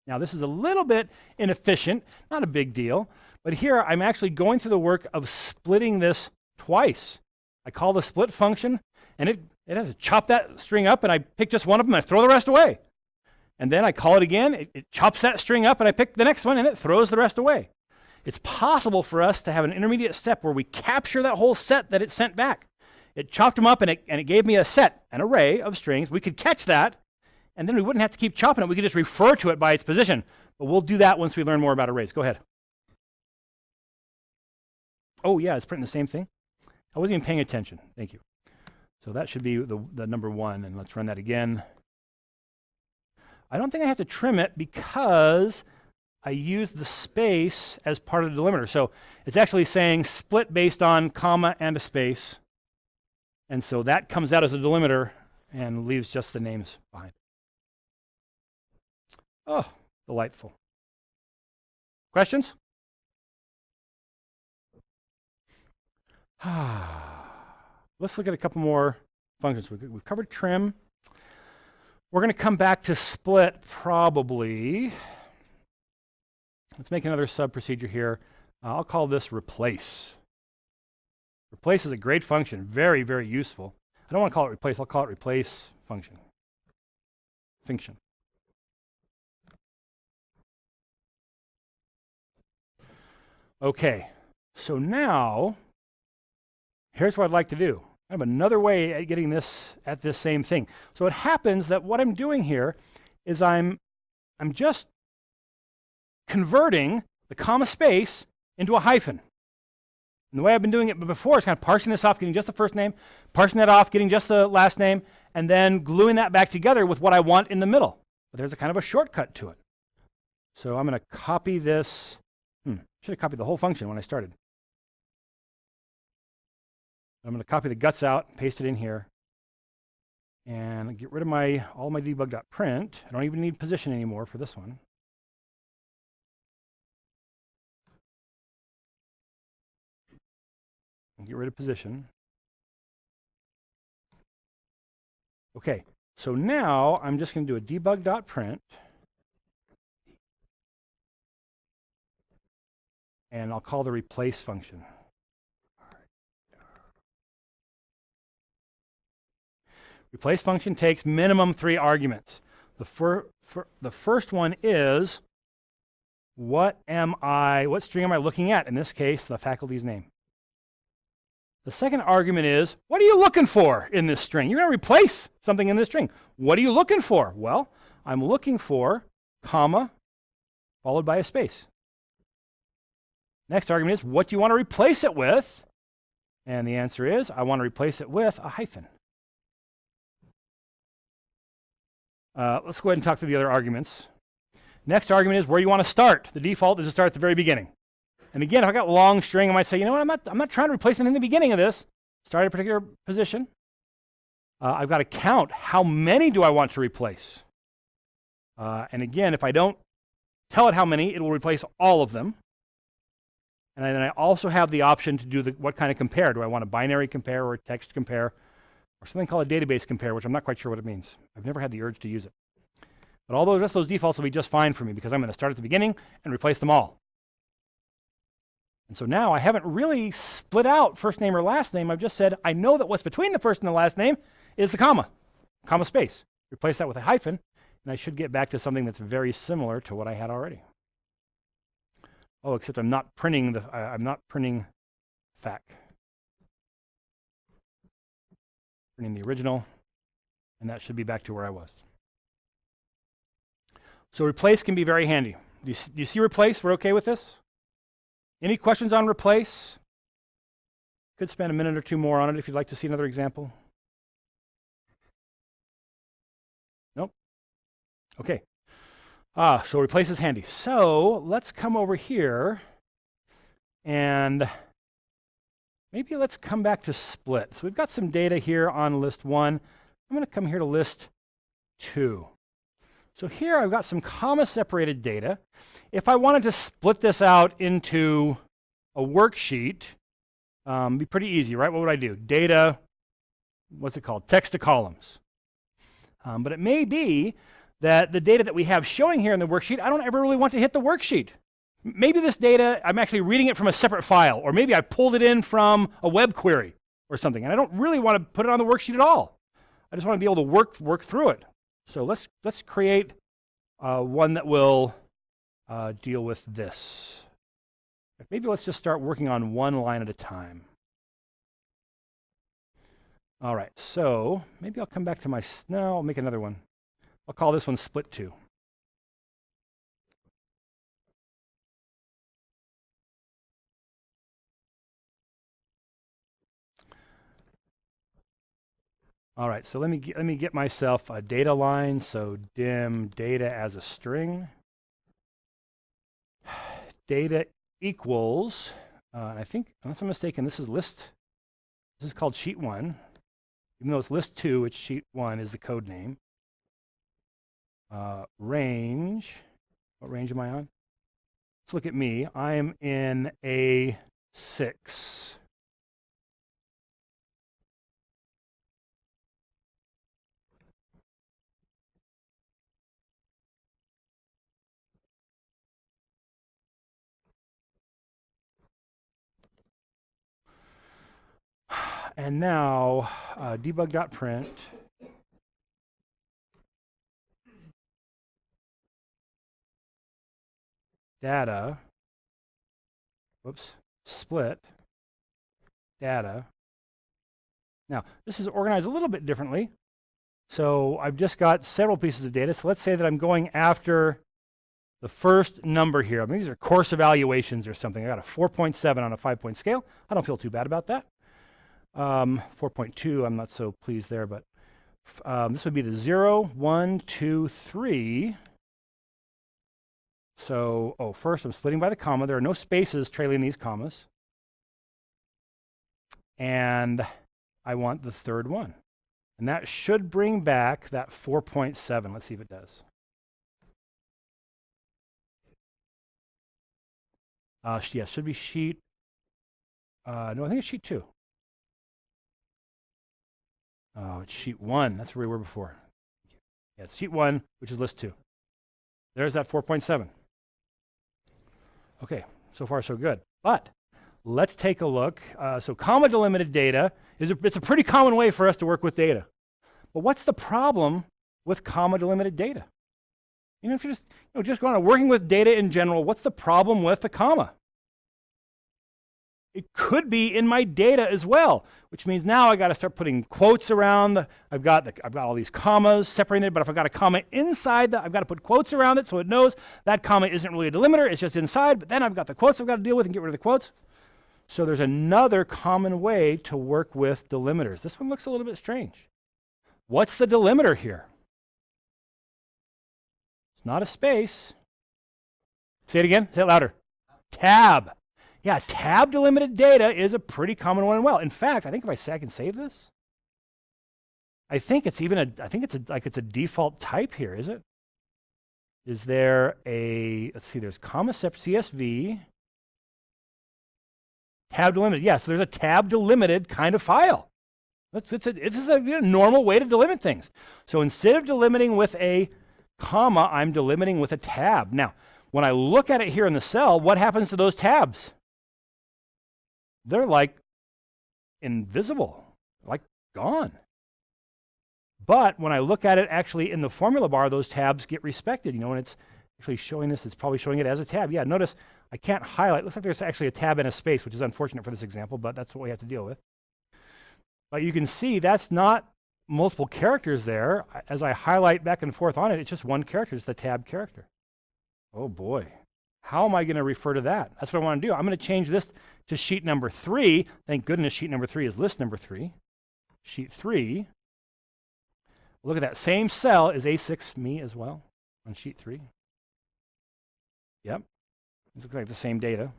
Now this is a little bit inefficient, not a big deal, but here I'm actually going through the work of splitting this twice. I call the split function, and it has to chop that string up, and I pick just one of them, and I throw the rest away. And then I call it again, it chops that string up, and I pick the next one, and it throws the rest away. It's possible for us to have an intermediate step where we capture that whole set that it sent back. It chopped them up, and it gave me a set, an array of strings. We could catch that and then we wouldn't have to keep chopping it. We could just refer to it by its position. But we'll do that once we learn more about arrays. Go ahead. Oh, yeah, it's printing the same thing. I wasn't even paying attention. Thank you. So that should be the number 1, and let's run that again. I don't think I have to trim it because I use the space as part of the delimiter. So it's actually saying split based on comma and a space. And so that comes out as a delimiter and leaves just the names behind. Oh, delightful. Questions? Let's look at a couple more functions. We've covered trim. We're going to come back to split probably. Let's make another sub-procedure here. I'll call this replace. Replace is a great function, very, very useful. I don't want to call it replace, I'll call it replace function. Function. Okay, so now, here's what I'd like to do. I have another way at getting this at this same thing. So it happens that what I'm doing here is I'm just converting the comma space into a hyphen. And the way I've been doing it before is kind of parsing this off, getting just the first name, parsing that off, getting just the last name, and then gluing that back together with what I want in the middle. But there's a kind of a shortcut to it. So I'm going to copy this. Should have copied the whole function when I started. I'm going to copy the guts out, paste it in here, and get rid of all my debug.print. I don't even need position anymore for this one. Get rid of position. Okay, so now I'm just going to do a debug.print, and I'll call the replace function. Replace function takes minimum 3 arguments. The first one is, what string am I looking at? In this case, the faculty's name. The second argument is, what are you looking for in this string? You're going to replace something in this string. What are you looking for? Well, I'm looking for comma followed by a space. Next argument is, what do you want to replace it with? And the answer is, I want to replace it with a hyphen. Let's go ahead and talk through the other arguments. Next argument is where you want to start. The default is to start at the very beginning. And again, if I got a long string, I might say, you know what, I'm not trying to replace it in the beginning of this. Start at a particular position. I've got to count how many do I want to replace. And again, if I don't tell it how many, it will replace all of them. And then I also have the option to do what kind of compare. Do I want a binary compare or a text compare or something called a database compare, which I'm not quite sure what it means. I've never had the urge to use it. But all the rest of those defaults will be just fine for me because I'm going to start at the beginning and replace them all. And so now I haven't really split out first name or last name. I've just said I know that what's between the first and the last name is the comma space. Replace that with a hyphen, and I should get back to something that's very similar to what I had already. Oh, except I'm not printing fac. Printing the original, and that should be back to where I was. So replace can be very handy. Do you see replace? We're okay with this? Any questions on replace? Could spend a minute or two more on it if you'd like to see another example. Nope? Okay. So replace is handy. So let's come over here and maybe let's come back to split. So we've got some data here on list 1. I'm going to come here to list 2. So here I've got some comma-separated data. If I wanted to split this out into a worksheet, it'd be pretty easy, right? What would I do? Data, what's it called? Text to columns. But it may be that the data that we have showing here in the worksheet, I don't ever really want to hit the worksheet. Maybe this data, I'm actually reading it from a separate file, or maybe I pulled it in from a web query or something, and I don't really want to put it on the worksheet at all. I just want to be able to work through it. So let's create one that will deal with this. Maybe let's just start working on one line at a time. All right, so maybe I'll come back to I'll make another one. I'll call this one split 2. All right, so let me get myself a data line. So dim data as a string. Data equals, I think, unless I'm mistaken, this is list. This is called sheet 1. Even though it's list 2, it's sheet 1 is the code name. Range. What range am I on? Let's look at me. I am in A6. And now debug.print data, whoops, split data. Now, this is organized a little bit differently. So I've just got several pieces of data. So let's say that I'm going after the first number here. I mean, these are course evaluations or something. I got a 4.7 on a 5-point scale. I don't feel too bad about that. 4.2, I'm not so pleased there, but this would be the 0, 1, 2, 3. So, first I'm splitting by the comma. There are no spaces trailing these commas. And I want the third one. And that should bring back that 4.7. Let's see if it does. Yeah, should be sheet. No, I think it's sheet 2. Oh, it's sheet 1. That's where we were before. Yeah, it's sheet 1, which is list 2. There's that 4.7. Okay, so far so good. But let's take a look. So comma delimited data it's a pretty common way for us to work with data. But what's the problem with comma delimited data? You know, if you're just going on working with data in general, what's the problem with the comma? It could be in my data as well, which means now I got to start putting quotes around. I've got all these commas separated, but if I've got a comma inside that, I've got to put quotes around it so it knows that comma isn't really a delimiter, it's just inside, but then I've got the quotes I've got to deal with and get rid of the quotes. So there's another common way to work with delimiters. This one looks a little bit strange. What's the delimiter here? It's not a space. Say it again, say it louder. Tab. Yeah, tab delimited data is a pretty common one. Well, in fact, I think if I can save this, I think it's a default type here, is it? Is there a, let's see, there's comma CSV, tab delimited. Yeah, so there's a tab delimited kind of file. This is a normal way to delimit things. So instead of delimiting with a comma, I'm delimiting with a tab. Now, when I look at it here in the cell, what happens to those tabs? They're like invisible, like gone. But when I look at it actually in the formula bar, those tabs get respected. You know, when it's actually showing this, it's probably showing it as a tab. Yeah, notice I can't highlight. It looks like there's actually a tab and a space, which is unfortunate for this example, but that's what we have to deal with. But you can see that's not multiple characters there. As I highlight back and forth on it, it's just one character. It's the tab character. Oh boy. How am I going to refer to that? That's what I want to do. I'm going to change this to sheet number 3. Thank goodness sheet number 3 is list number 3. Sheet 3. Look at that. Same cell is A6 me as well on sheet 3. Yep. It looks like the same data.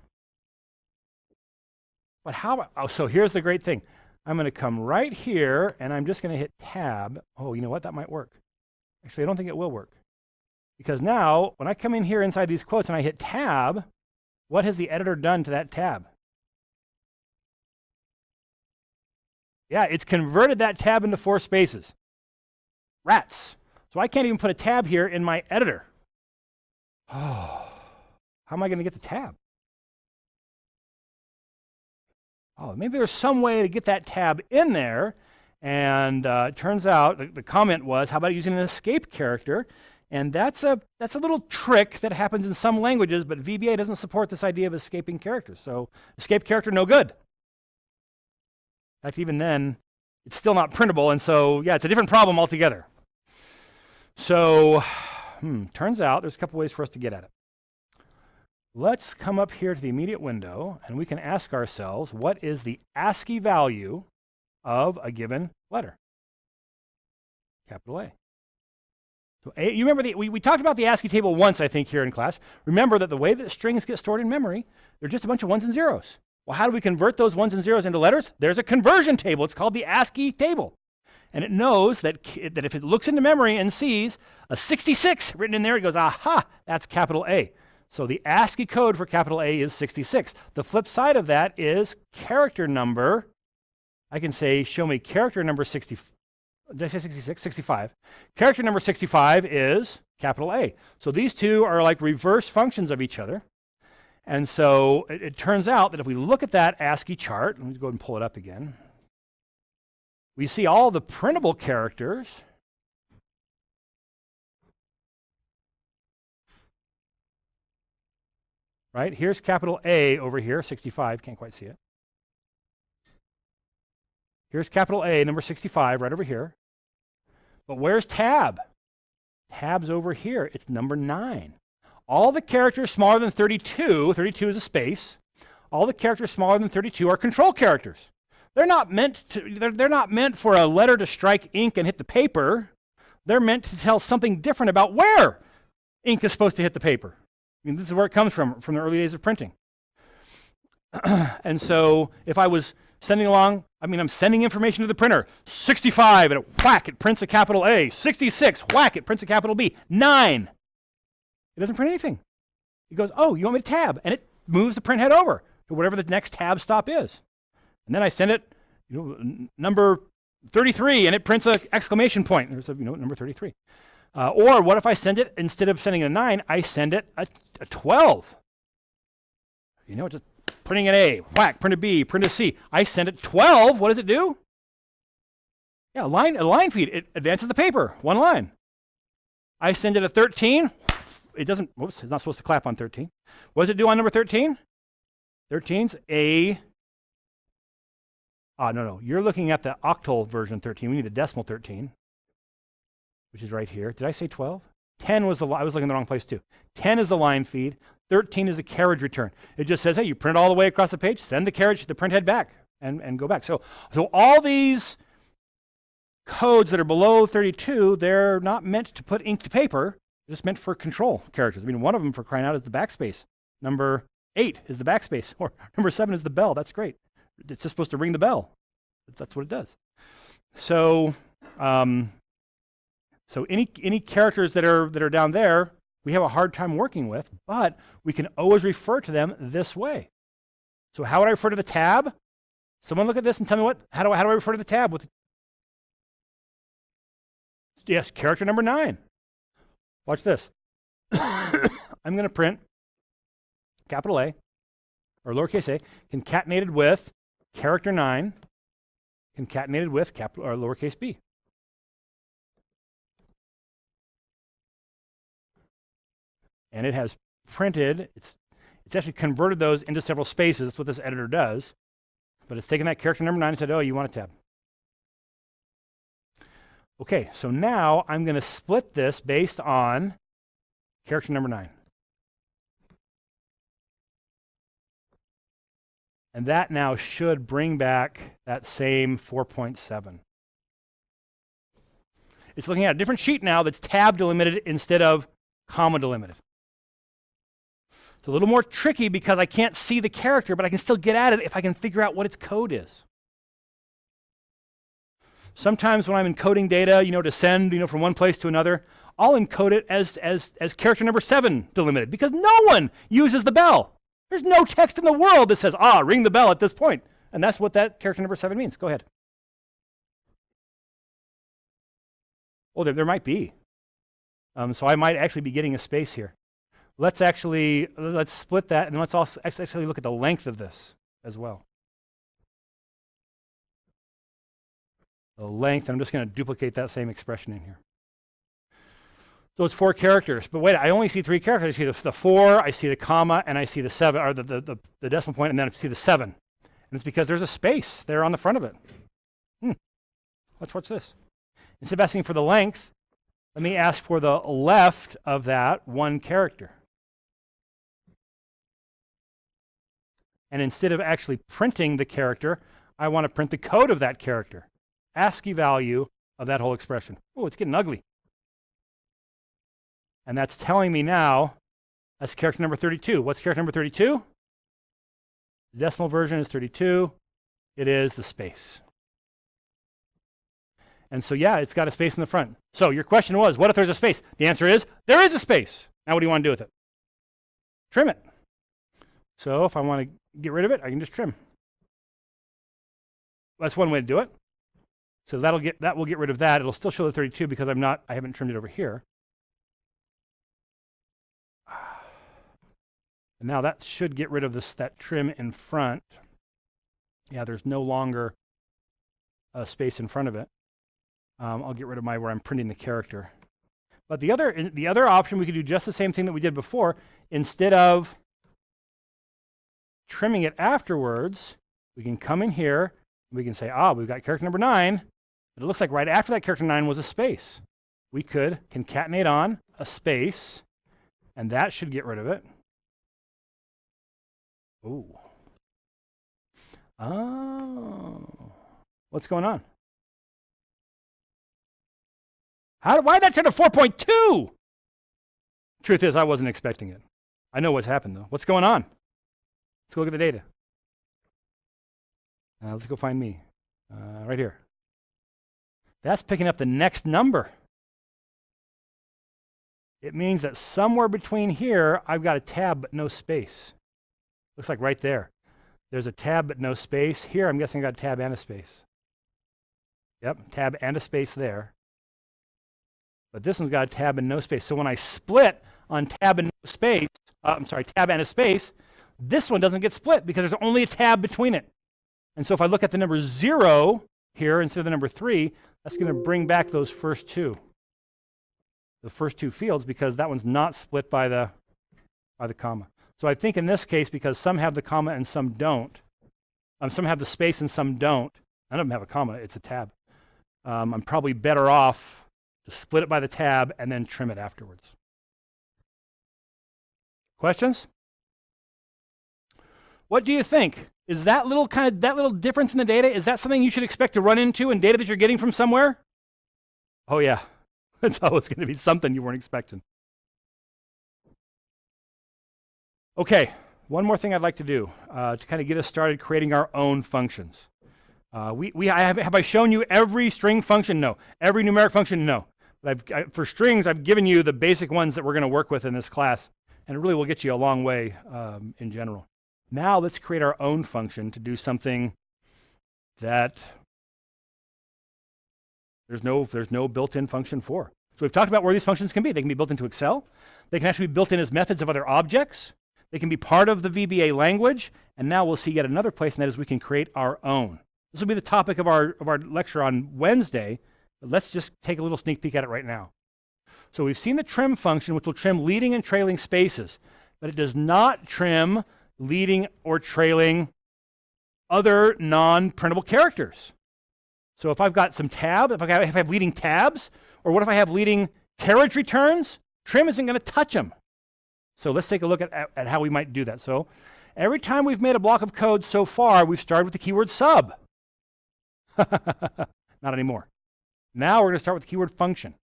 But how about, oh, so here's the great thing. I'm going to come right here and I'm just going to hit tab. Oh, you know what? That might work. Actually, I don't think it will work. Because now, when I come in here inside these quotes and I hit tab, what has the editor done to that tab? Yeah, it's converted that tab into 4 spaces. Rats. So I can't even put a tab here in my editor. Oh, how am I going to get the tab? Oh, maybe there's some way to get that tab in there. And it turns out the comment was, how about using an escape character? And that's a little trick that happens in some languages, but VBA doesn't support this idea of escaping characters. So escape character, no good. In fact, even then, it's still not printable. And so, yeah, it's a different problem altogether. So, turns out there's a couple ways for us to get at it. Let's come up here to the immediate window, and we can ask ourselves, what is the ASCII value of a given letter? Capital A. So A, you remember, we talked about the ASCII table once, I think, here in class. Remember that the way that strings get stored in memory, they're just a bunch of ones and zeros. Well, how do we convert those ones and zeros into letters? There's a conversion table. It's called the ASCII table. And it knows that if it looks into memory and sees a 66 written in there, it goes, aha, that's capital A. So the ASCII code for capital A is 66. The flip side of that is character number. I can say, show me character number 60. Did I say 66? 65. Character number 65 is capital A. So these two are like reverse functions of each other. And so it turns out that if we look at that ASCII chart, let me go ahead and pull it up again. We see all the printable characters. Right? Here's capital A over here, 65, can't quite see it. Here's capital A, number 65, right over here. But where's tab? Tab's over here, it's number 9. All the characters smaller than 32, 32 is a space, all the characters smaller than 32 are control characters. They're not meant for a letter to strike ink and hit the paper. They're meant to tell something different about where ink is supposed to hit the paper. I mean, this is where it comes from the early days of printing. And so if I was sending along, I'm sending information to the printer, 65, and whack, it prints a capital A. 66, whack, it prints a capital B. 9, it doesn't print anything. It goes, oh, you want me to tab? And it moves the print head over to whatever the next tab stop is. And then I send it, number 33, and it prints an exclamation point. There's number 33. Or what if I send it, instead of sending a 9, I send it a 12. Just printing an A, whack, print a B, print a C. I send it 12, what does it do? Yeah, a line feed, it advances the paper, one line. I send it a 13, it doesn't, whoops, it's not supposed to clap on 13. What does it do on number 13? 13's a, no, you're looking at the octal version 13, we need the decimal 13. Which is right here. Did I say 12? 10 was I was looking in the wrong place too. 10 is the line feed. 13 is the carriage return. It just says, hey, you print all the way across the page, send the carriage, the print head back, and go back. So all these codes that are below 32, they're not meant to put ink to paper. They're just meant for control characters. One of them, for crying out, is the backspace. Number 8 is the backspace, or number 7 is the bell. That's great. It's just supposed to ring the bell. That's what it does. So, So any characters that are down there, we have a hard time working with, but we can always refer to them this way. So how would I refer to the tab? Someone look at this and tell me how do I refer to the tab? Yes, character number 9. Watch this. I'm going to print capital A, or lowercase a, concatenated with character 9, concatenated with capital or lowercase b. And it has printed, it's actually converted those into several spaces. That's what this editor does. But it's taken that character number 9 and said, oh, you want a tab. Okay, so now I'm going to split this based on character number 9. And that now should bring back that same 4.7. It's looking at a different sheet now that's tab delimited instead of comma delimited. It's a little more tricky because I can't see the character, but I can still get at it if I can figure out what its code is. Sometimes when I'm encoding data, to send, from one place to another, I'll encode it as character number 7 delimited because no one uses the bell. There's no text in the world that says, ring the bell at this point. And that's what that character number 7 means. Go ahead. Oh, there might be. So I might actually be getting a space here. Let's split that, and let's also actually look at the length of this as well. The length, I'm just going to duplicate that same expression in here. So it's 4 characters, but wait, I only see 3 characters. I see the 4, I see the comma, and I see the 7, or the decimal point, and then I see the 7. And it's because there's a space there on the front of it. Let's watch this. Instead of asking for the length, let me ask for the left of that one character. And instead of actually printing the character, I want to print the code of that character. ASCII value of that whole expression. Oh, it's getting ugly. And that's telling me now, that's character number 32. What's character number 32? The decimal version is 32. It is the space. And so, yeah, it's got a space in the front. So your question was, what if there's a space? The answer is, there is a space. Now what do you want to do with it? Trim it. So if I want to get rid of it, I can just trim. That's one way to do it. So that will get rid of that. It'll still show the 32 because I haven't trimmed it over here. And now that should get rid of that trim in front. Yeah, there's no longer a space in front of it. I'll get rid of where I'm printing the character. But the other option, we could do just the same thing that we did before. Instead of trimming it afterwards, we can come in here, and we can say, we've got character number 9. But it looks like right after that character 9 was a space. We could concatenate on a space, and that should get rid of it. Ooh. Oh. What's going on? Why did that turn to 4.2? Truth is, I wasn't expecting it. I know what's happened, though. What's going on? Let's go look at the data. Let's go find me. Right here. That's picking up the next number. It means that somewhere between here, I've got a tab but no space. Looks like right there. There's a tab but no space. Here, I'm guessing I got a tab and a space. Yep, tab and a space there. But this one's got a tab and no space. So when I split on tab and no space, tab and a space, this one doesn't get split because there's only a tab between it. And so if I look at the number 0 here instead of the number 3, that's going to bring back those first two. The first two fields, because that one's not split by the comma. So I think in this case, because some have the comma and some don't, some have the space and some don't, none of them have a comma, it's a tab. I'm probably better off to split it by the tab and then trim it afterwards. Questions? What do you think? Is that little difference in the data, is that something you should expect to run into in data that you're getting from somewhere? Oh yeah, it's always going to be something you weren't expecting. Okay, one more thing I'd like to do to kind of get us started creating our own functions. Have I shown you every string function? No. Every numeric function? No. But for strings, I've given you the basic ones that we're going to work with in this class, and it really will get you a long way in general. Now let's create our own function to do something that there's no built-in function for. So we've talked about where these functions can be. They can be built into Excel. They can actually be built in as methods of other objects. They can be part of the VBA language. And now we'll see yet another place, and that is we can create our own. This will be the topic of our lecture on Wednesday. But let's just take a little sneak peek at it right now. So we've seen the trim function, which will trim leading and trailing spaces. But it does not trim leading or trailing other non-printable characters. So if I've got some tab, if I have leading tabs, or what if I have leading carriage returns, trim isn't going to touch them. So let's take a look at how we might do that. So every time we've made a block of code so far, we've started with the keyword sub. Not anymore. Now we're going to start with the keyword function.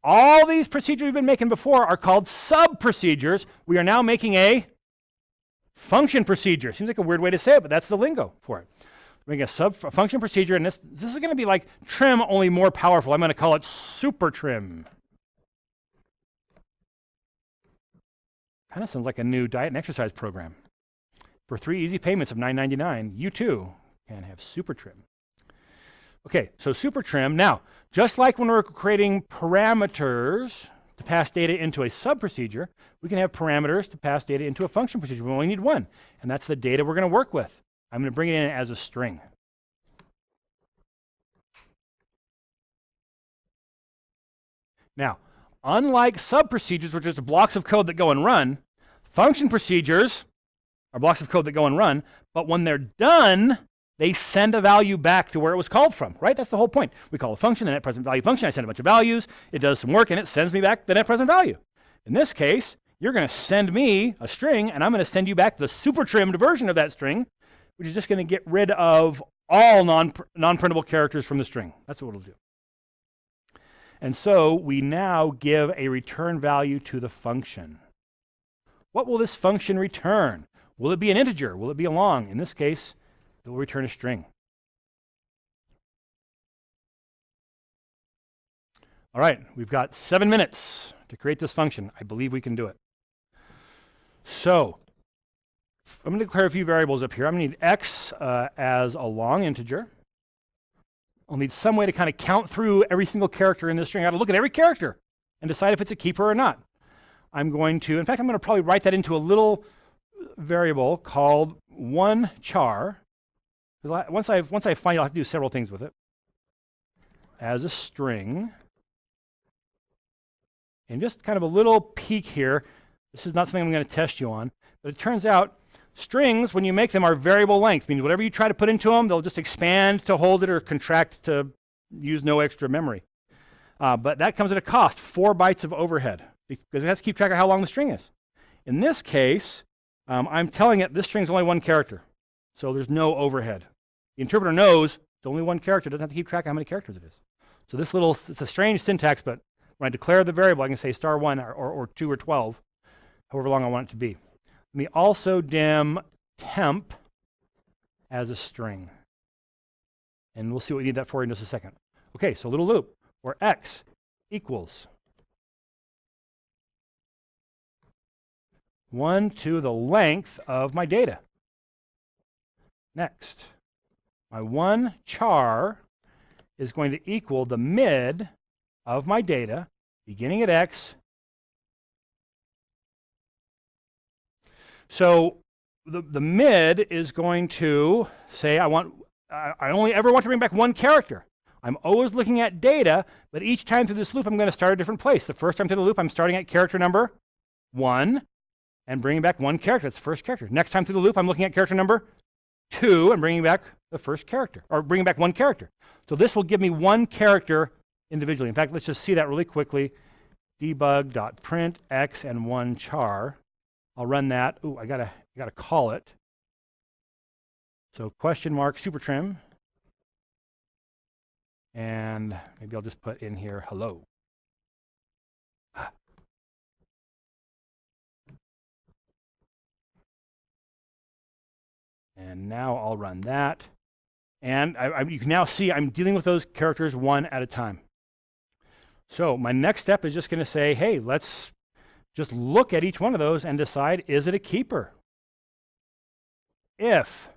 All these procedures we've been making before are called sub-procedures. We are now making a function procedure. Seems like a weird way to say it, but that's the lingo for it. We're making a function procedure, and this is going to be like trim, only more powerful. I'm going to call it super trim. Kind of sounds like a new diet and exercise program. For 3 easy payments of $9.99, you too can have super trim. Okay, so super trim. Now, just like when we're creating parameters to pass data into a sub-procedure, we can have parameters to pass data into a function procedure. We only need one, and that's the data we're going to work with. I'm going to bring it in as a string. Now, unlike sub-procedures, which are just blocks of code that go and run, function procedures are blocks of code that go and run, but when they're done, they send a value back to where it was called from, right? That's the whole point. We call a function the net present value function. I send a bunch of values. It does some work, and it sends me back the net present value. In this case, you're going to send me a string, and I'm going to send you back the super trimmed version of that string, which is just going to get rid of all non-printable characters from the string. That's what it'll do. And so we now give a return value to the function. What will this function return? Will it be an integer? Will it be a long? In this case, it will return a string. All right, we've got 7 minutes to create this function. I believe we can do it. So I'm going to declare a few variables up here. I'm going to need x as a long integer. I'll need some way to kind of count through every single character in this string. I got to look at every character and decide if it's a keeper or not. I'm going to probably write that into a little variable called one char. Once I find it, I'll have to do several things with it. As a string. And just kind of a little peek here. This is not something I'm going to test you on, but it turns out strings, when you make them, are variable length. Meaning whatever you try to put into them, they'll just expand to hold it or contract to use no extra memory. But that comes at a cost, 4 bytes of overhead, because it has to keep track of how long the string is. In this case, I'm telling it this string's only one character, so there's no overhead. The interpreter knows it's only one character, it doesn't have to keep track of how many characters it is. So this it's a strange syntax, but when I declare the variable, I can say *1 or 2 or 12, however long I want it to be. Let me also dim temp as a string. And we'll see what we need that for in just a second. Okay, so a little loop where x equals 1 to the length of my data. Next, my one char is going to equal the mid of my data, beginning at x. So the mid is going to say I only ever want to bring back one character. I'm always looking at data, but each time through this loop, I'm going to start a different place. The first time through the loop, I'm starting at character number 1 and bringing back one character. That's the first character. Next time through the loop, I'm looking at character number 2 and bringing back the first character, or bringing back one character. So this will give me one character individually. In fact, let's just see that really quickly. Debug.print x and one char. I'll run that. Ooh, I gotta call it. So question mark super trim. And maybe I'll just put in here hello. And now I'll run that. And you can now see I'm dealing with those characters one at a time. So my next step is just going to say, hey, let's just look at each one of those and decide, is it a keeper? If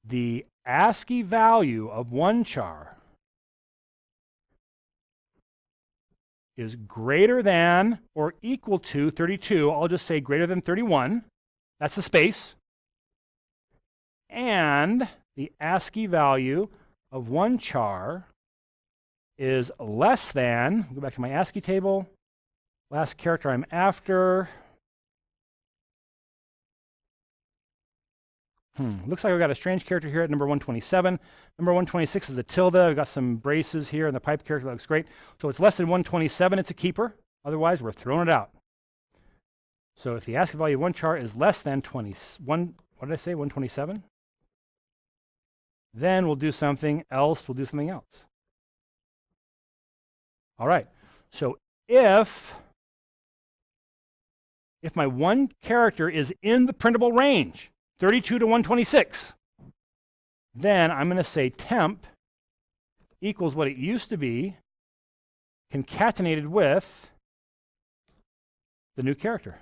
the ASCII value of one char is greater than or equal to 32, I'll just say greater than 31. That's the space. And the ASCII value of one char is less than, go back to my ASCII table, last character I'm after. Looks like I've got a strange character here at number 127. Number 126 is a tilde. I've got some braces here, and the pipe character looks great. So it's less than 127, it's a keeper. Otherwise, we're throwing it out. So if the ASCII value of one char is less than 21, what did I say, 127? Then we'll do something else. We'll do something else. All right. So if my one character is in the printable range, 32 to 126, then I'm going to say temp equals what it used to be concatenated with the new character.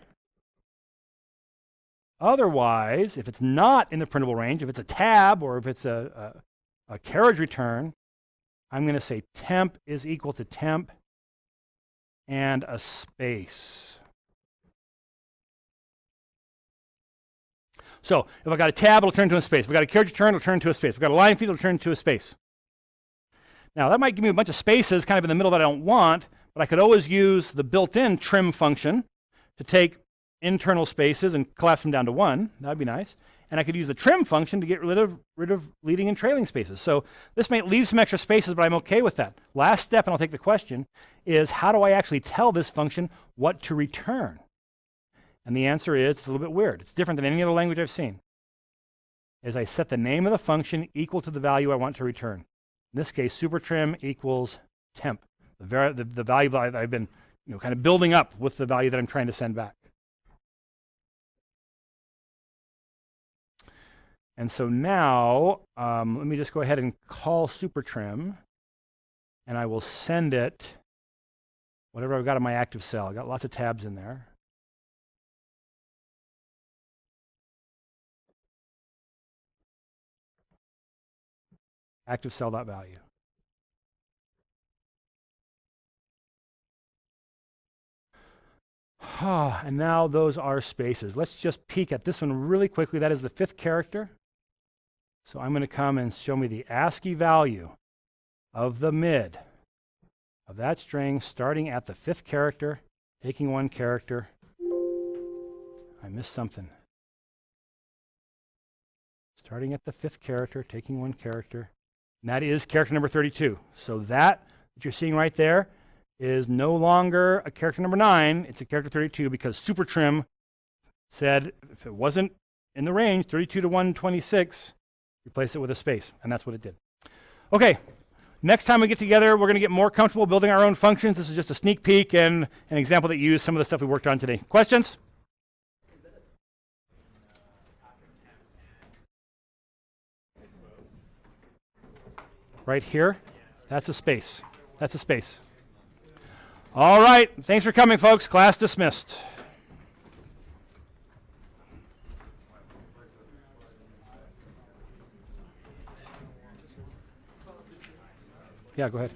Otherwise, if it's not in the printable range, if it's a tab or if it's a carriage return, I'm going to say temp is equal to temp and a space. So if I've got a tab, it'll turn to a space. If I've got a carriage return, it'll turn to a space. If I've got a line feed, it'll turn to a space. Now, that might give me a bunch of spaces kind of in the middle that I don't want, but I could always use the built-in trim function to take internal spaces and collapse them down to 1. That would be nice. and I could use the trim function to get rid of leading and trailing spaces. So this may leave some extra spaces, but I'm okay with that. Last step, and I'll take the question, is how do I actually tell this function what to return? And the answer is, it's a little bit weird. It's different than any other language I've seen. Is I set the name of the function equal to the value I want to return. In this case, supertrim equals temp, the value that I've been kind of building up with the value that I'm trying to send back. And so now, let me just go ahead and call supertrim, and I will send it whatever I've got in my active cell. I've got lots of tabs in there. Active cell.value. And now those are spaces. Let's just peek at this one really quickly. That is the 5th character. So I'm going to come and show me the ASCII value of the mid of that string starting at the 5th character, taking 1 character. I missed something. Starting at the 5th character, taking 1 character. And that is character number 32. So that you're seeing right there is no longer a character number 9, it's a character 32 because supertrim said if it wasn't in the range, 32 to 126, replace it with a space, and that's what it did. Okay, next time we get together, we're going to get more comfortable building our own functions. This is just a sneak peek and an example that used some of the stuff we worked on today. Questions? Right here, that's a space. That's a space. All right, thanks for coming, folks. Class dismissed. Yeah, go ahead.